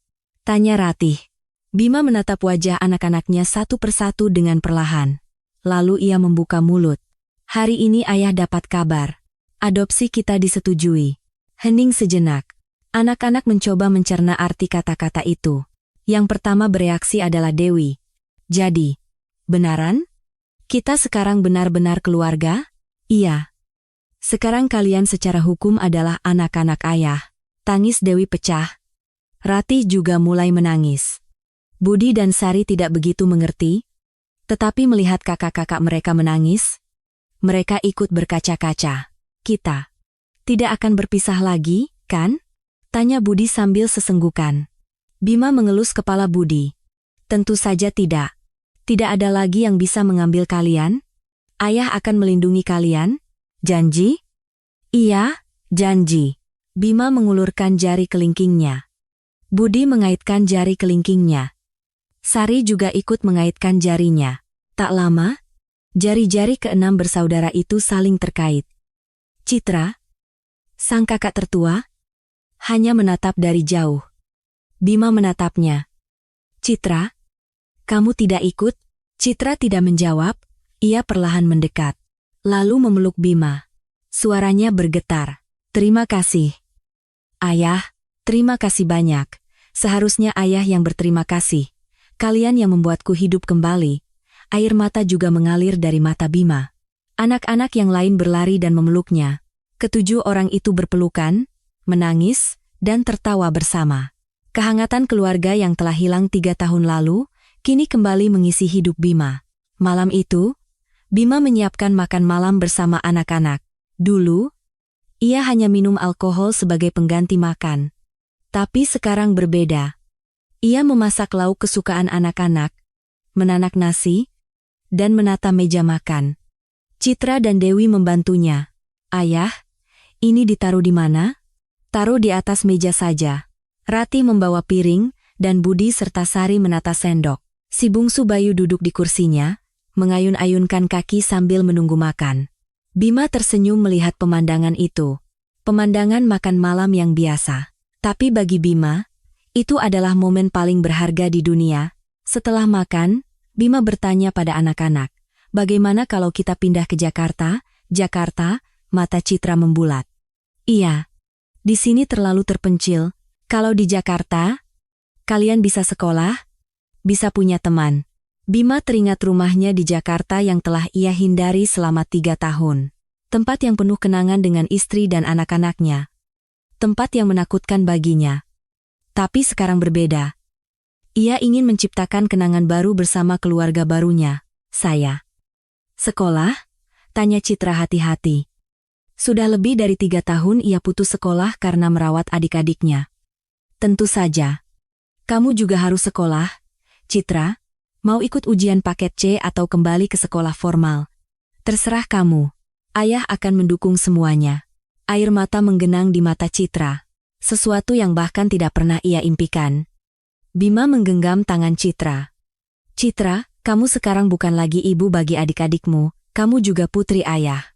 Tanya Ratih. Bima menatap wajah anak-anaknya satu persatu dengan perlahan. Lalu ia membuka mulut. Hari ini ayah dapat kabar. Adopsi kita disetujui. Hening sejenak. Anak-anak mencoba mencerna arti kata-kata itu. Yang pertama bereaksi adalah Dewi. Jadi, benaran? Kita sekarang benar-benar keluarga? Iya. Sekarang kalian secara hukum adalah anak-anak ayah. Tangis Dewi pecah. Ratih juga mulai menangis. Budi dan Sari tidak begitu mengerti. Tetapi melihat kakak-kakak mereka menangis, mereka ikut berkaca-kaca. Kita tidak akan berpisah lagi, kan? Tanya Budi sambil sesenggukan. Bima mengelus kepala Budi. Tentu saja tidak. Tidak ada lagi yang bisa mengambil kalian. Ayah akan melindungi kalian. Janji? Iya, janji. Bima mengulurkan jari kelingkingnya. Budi mengaitkan jari kelingkingnya. Sari juga ikut mengaitkan jarinya. Tak lama, jari-jari keenam bersaudara itu saling terkait. Citra, sang kakak tertua, hanya menatap dari jauh. Bima menatapnya. Citra, kamu tidak ikut? Citra tidak menjawab, ia perlahan mendekat. Lalu memeluk Bima. Suaranya bergetar. Terima kasih. Ayah, terima kasih banyak. Seharusnya ayah yang berterima kasih. Kalian yang membuatku hidup kembali. Air mata juga mengalir dari mata Bima. Anak-anak yang lain berlari dan memeluknya. Ketujuh orang itu berpelukan, menangis, dan tertawa bersama. Kehangatan keluarga yang telah hilang 3 tahun lalu, kini kembali mengisi hidup Bima. Malam itu, Bima menyiapkan makan malam bersama anak-anak. Dulu, ia hanya minum alkohol sebagai pengganti makan. Tapi sekarang berbeda. Ia memasak lauk kesukaan anak-anak, menanak nasi, dan menata meja makan. Citra dan Dewi membantunya. Ayah, ini ditaruh di mana? Taruh di atas meja saja. Rati membawa piring, dan Budi serta Sari menata sendok. Si bungsu Bayu duduk di kursinya, mengayun-ayunkan kaki sambil menunggu makan. Bima tersenyum melihat pemandangan itu. Pemandangan makan malam yang biasa. Tapi bagi Bima, itu adalah momen paling berharga di dunia. Setelah makan, Bima bertanya pada anak-anak, bagaimana kalau kita pindah ke Jakarta? Jakarta, mata Citra membulat. Iya, di sini terlalu terpencil. Kalau di Jakarta, kalian bisa sekolah, bisa punya teman. Bima teringat rumahnya di Jakarta yang telah ia hindari selama 3 tahun. Tempat yang penuh kenangan dengan istri dan anak-anaknya. Tempat yang menakutkan baginya. Tapi sekarang berbeda. Ia ingin menciptakan kenangan baru bersama keluarga barunya. Saya. Sekolah? Tanya Citra hati-hati. Sudah lebih dari 3 tahun ia putus sekolah karena merawat adik-adiknya. Tentu saja. Kamu juga harus sekolah, Citra. Mau ikut ujian paket C atau kembali ke sekolah formal? Terserah kamu. Ayah akan mendukung semuanya. Air mata menggenang di mata Citra. Sesuatu yang bahkan tidak pernah ia impikan. Bima menggenggam tangan Citra. Citra, kamu sekarang bukan lagi ibu bagi adik-adikmu, kamu juga putri ayah.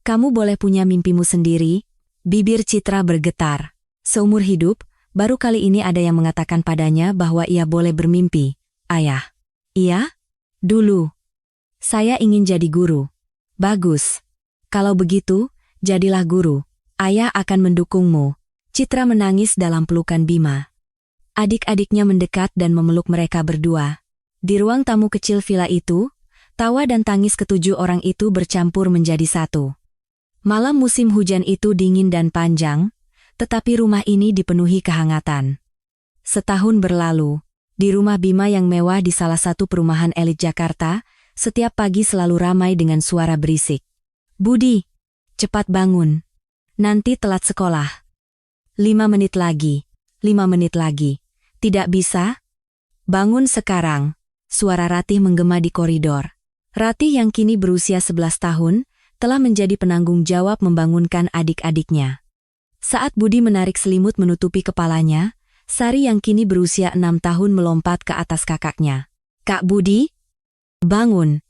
Kamu boleh punya mimpimu sendiri. Bibir Citra bergetar. Seumur hidup, baru kali ini ada yang mengatakan padanya bahwa ia boleh bermimpi. Ayah. Iya? Dulu. Saya ingin jadi guru. Bagus. Kalau begitu, jadilah guru. Ayah akan mendukungmu. Citra menangis dalam pelukan Bima. Adik-adiknya mendekat dan memeluk mereka berdua. Di ruang tamu kecil villa itu, tawa dan tangis ketujuh orang itu bercampur menjadi satu. Malam musim hujan itu dingin dan panjang, tetapi rumah ini dipenuhi kehangatan. Setahun berlalu. Di rumah Bima yang mewah di salah satu perumahan elit Jakarta, setiap pagi selalu ramai dengan suara berisik. Budi, cepat bangun. Nanti telat sekolah. 5 menit lagi. 5 menit lagi. Tidak bisa? Bangun sekarang. Suara Ratih menggema di koridor. Ratih yang kini berusia 11 tahun, telah menjadi penanggung jawab membangunkan adik-adiknya. Saat Budi menarik selimut menutupi kepalanya, Sari yang kini berusia 6 tahun melompat ke atas kakaknya. Kak Budi? Bangun.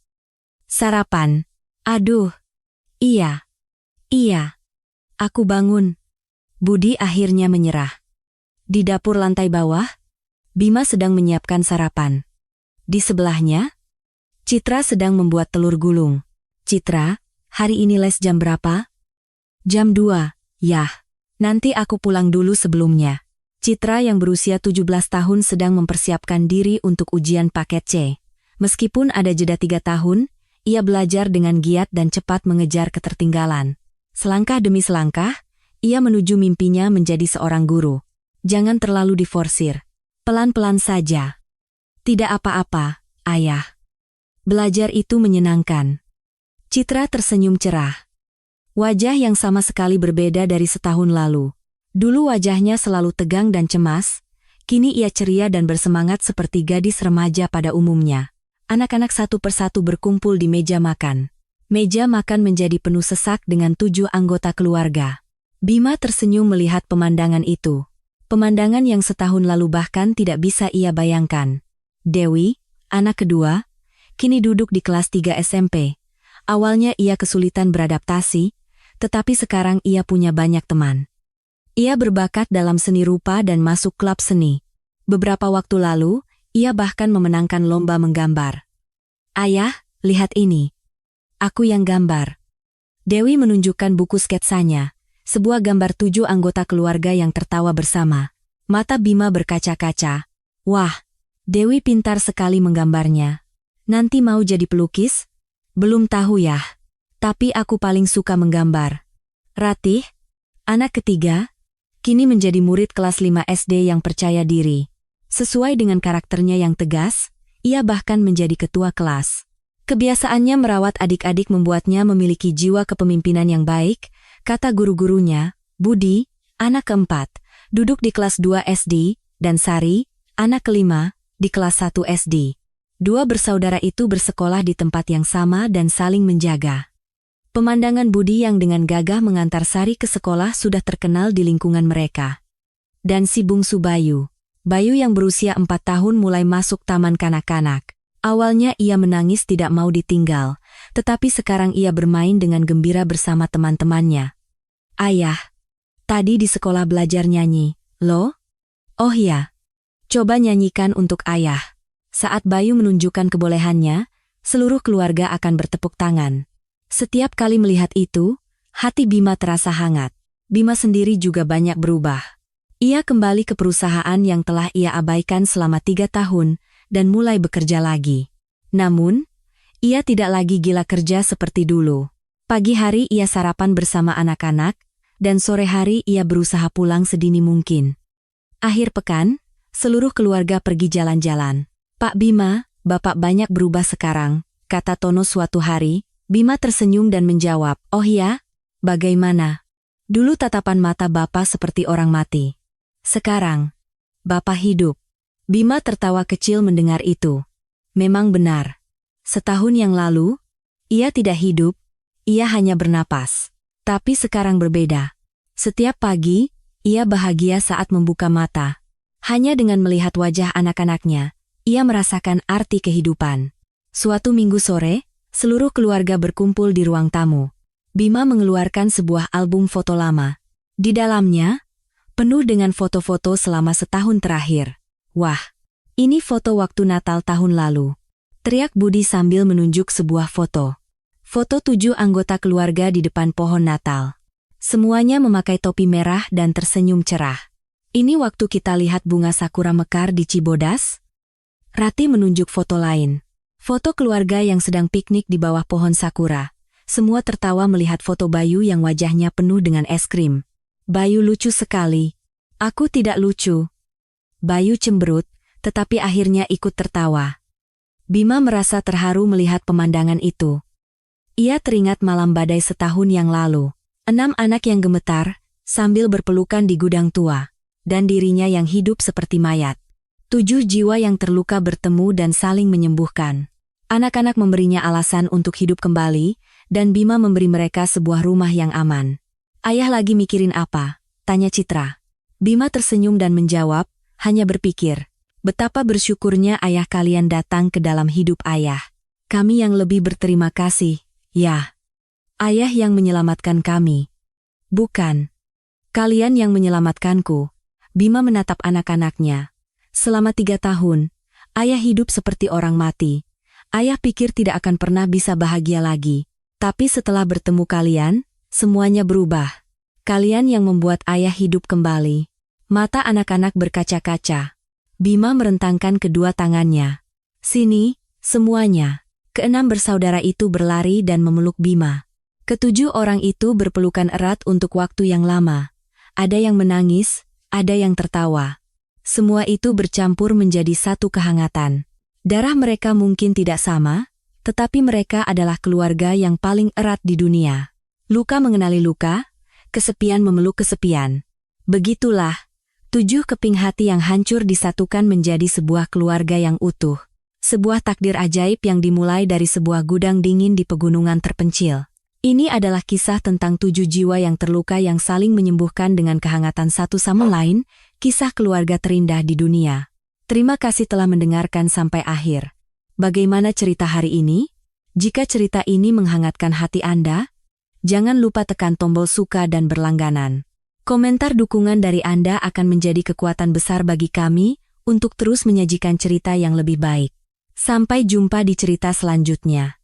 Sarapan. Aduh. Iya. Iya. Aku bangun. Budi akhirnya menyerah. Di dapur lantai bawah, Bima sedang menyiapkan sarapan. Di sebelahnya, Citra sedang membuat telur gulung. Citra, hari ini les jam berapa? Jam 2. Yah. Nanti aku pulang dulu sebelumnya. Citra yang berusia 17 tahun sedang mempersiapkan diri untuk ujian paket C. Meskipun ada jeda 3 tahun, ia belajar dengan giat dan cepat mengejar ketertinggalan. Selangkah demi selangkah, ia menuju mimpinya menjadi seorang guru. Jangan terlalu diforsir. Pelan-pelan saja. Tidak apa-apa, ayah. Belajar itu menyenangkan. Citra tersenyum cerah. Wajah yang sama sekali berbeda dari setahun lalu. Dulu wajahnya selalu tegang dan cemas, kini ia ceria dan bersemangat seperti gadis remaja pada umumnya. Anak-anak satu persatu berkumpul di meja makan. Meja makan menjadi penuh sesak dengan 7 anggota keluarga. Bima tersenyum melihat pemandangan itu. Pemandangan yang setahun lalu bahkan tidak bisa ia bayangkan. Dewi, anak kedua, kini duduk di kelas 3 SMP. Awalnya ia kesulitan beradaptasi, tetapi sekarang ia punya banyak teman. Ia berbakat dalam seni rupa dan masuk klub seni. Beberapa waktu lalu, ia bahkan memenangkan lomba menggambar. Ayah, lihat ini. Aku yang gambar. Dewi menunjukkan buku sketsanya, sebuah gambar 7 anggota keluarga yang tertawa bersama. Mata Bima berkaca-kaca. Wah, Dewi pintar sekali menggambarnya. Nanti mau jadi pelukis? Belum tahu ya. Tapi aku paling suka menggambar. Ratih, anak ketiga, kini menjadi murid kelas 5 SD yang percaya diri. Sesuai dengan karakternya yang tegas, ia bahkan menjadi ketua kelas. Kebiasaannya merawat adik-adik membuatnya memiliki jiwa kepemimpinan yang baik, kata guru-gurunya. Budi, anak keempat, duduk di kelas 2 SD, dan Sari, anak kelima, di kelas 1 SD. Dua bersaudara itu bersekolah di tempat yang sama dan saling menjaga. Pemandangan Budi yang dengan gagah mengantar Sari ke sekolah sudah terkenal di lingkungan mereka. Dan si bungsu Bayu yang berusia 4 tahun mulai masuk taman kanak-kanak. Awalnya ia menangis tidak mau ditinggal, tetapi sekarang ia bermain dengan gembira bersama teman-temannya. Ayah, tadi di sekolah belajar nyanyi, loh? Oh ya, coba nyanyikan untuk ayah. Saat Bayu menunjukkan kebolehannya, seluruh keluarga akan bertepuk tangan. Setiap kali melihat itu, hati Bima terasa hangat. Bima sendiri juga banyak berubah. Ia kembali ke perusahaan yang telah ia abaikan selama 3 tahun dan mulai bekerja lagi. Namun, ia tidak lagi gila kerja seperti dulu. Pagi hari ia sarapan bersama anak-anak, dan sore hari ia berusaha pulang sedini mungkin. Akhir pekan, seluruh keluarga pergi jalan-jalan. Pak Bima, Bapak banyak berubah sekarang, kata Tono suatu hari. Bima tersenyum dan menjawab, oh ya? Bagaimana? Dulu tatapan mata Bapak seperti orang mati. Sekarang, Bapak hidup. Bima tertawa kecil mendengar itu. Memang benar. Setahun yang lalu, ia tidak hidup, ia hanya bernapas. Tapi sekarang berbeda. Setiap pagi, ia bahagia saat membuka mata. Hanya dengan melihat wajah anak-anaknya, ia merasakan arti kehidupan. Suatu minggu sore, seluruh keluarga berkumpul di ruang tamu. Bima mengeluarkan sebuah album foto lama. Di dalamnya, penuh dengan foto-foto selama setahun terakhir. Wah, ini foto waktu Natal tahun lalu. Teriak Budi sambil menunjuk sebuah foto. Foto 7 anggota keluarga di depan pohon Natal. Semuanya memakai topi merah dan tersenyum cerah. Ini waktu kita lihat bunga sakura mekar di Cibodas? Rati menunjuk foto lain. Foto keluarga yang sedang piknik di bawah pohon sakura. Semua tertawa melihat foto Bayu yang wajahnya penuh dengan es krim. Bayu lucu sekali. Aku tidak lucu. Bayu cemberut, tetapi akhirnya ikut tertawa. Bima merasa terharu melihat pemandangan itu. Ia teringat malam badai setahun yang lalu. 6 anak yang gemetar, sambil berpelukan di gudang tua. Dan dirinya yang hidup seperti mayat. 7 jiwa yang terluka bertemu dan saling menyembuhkan. Anak-anak memberinya alasan untuk hidup kembali, dan Bima memberi mereka sebuah rumah yang aman. Ayah lagi mikirin apa? Tanya Citra. Bima tersenyum dan menjawab, hanya berpikir. Betapa bersyukurnya ayah kalian datang ke dalam hidup ayah. Kami yang lebih berterima kasih, ya. Ayah yang menyelamatkan kami. Bukan. Kalian yang menyelamatkanku. Bima menatap anak-anaknya. Selama 3 tahun, ayah hidup seperti orang mati. Ayah pikir tidak akan pernah bisa bahagia lagi. Tapi setelah bertemu kalian, semuanya berubah. Kalian yang membuat ayah hidup kembali. Mata anak-anak berkaca-kaca. Bima merentangkan kedua tangannya. Sini, semuanya. Ke-6 bersaudara itu berlari dan memeluk Bima. Ke-7 orang itu berpelukan erat untuk waktu yang lama. Ada yang menangis, ada yang tertawa. Semua itu bercampur menjadi satu kehangatan. Darah mereka mungkin tidak sama, tetapi mereka adalah keluarga yang paling erat di dunia. Luka mengenali luka, kesepian memeluk kesepian. Begitulah, 7 keping hati yang hancur disatukan menjadi sebuah keluarga yang utuh. sebuah takdir ajaib yang dimulai dari sebuah gudang dingin di pegunungan terpencil. Ini adalah kisah tentang 7 jiwa yang terluka yang saling menyembuhkan dengan kehangatan satu sama lain, kisah keluarga terindah di dunia. Terima kasih telah mendengarkan sampai akhir. Bagaimana cerita hari ini? Jika cerita ini menghangatkan hati Anda, jangan lupa tekan tombol suka dan berlangganan. Komentar dukungan dari Anda akan menjadi kekuatan besar bagi kami untuk terus menyajikan cerita yang lebih baik. Sampai jumpa di cerita selanjutnya.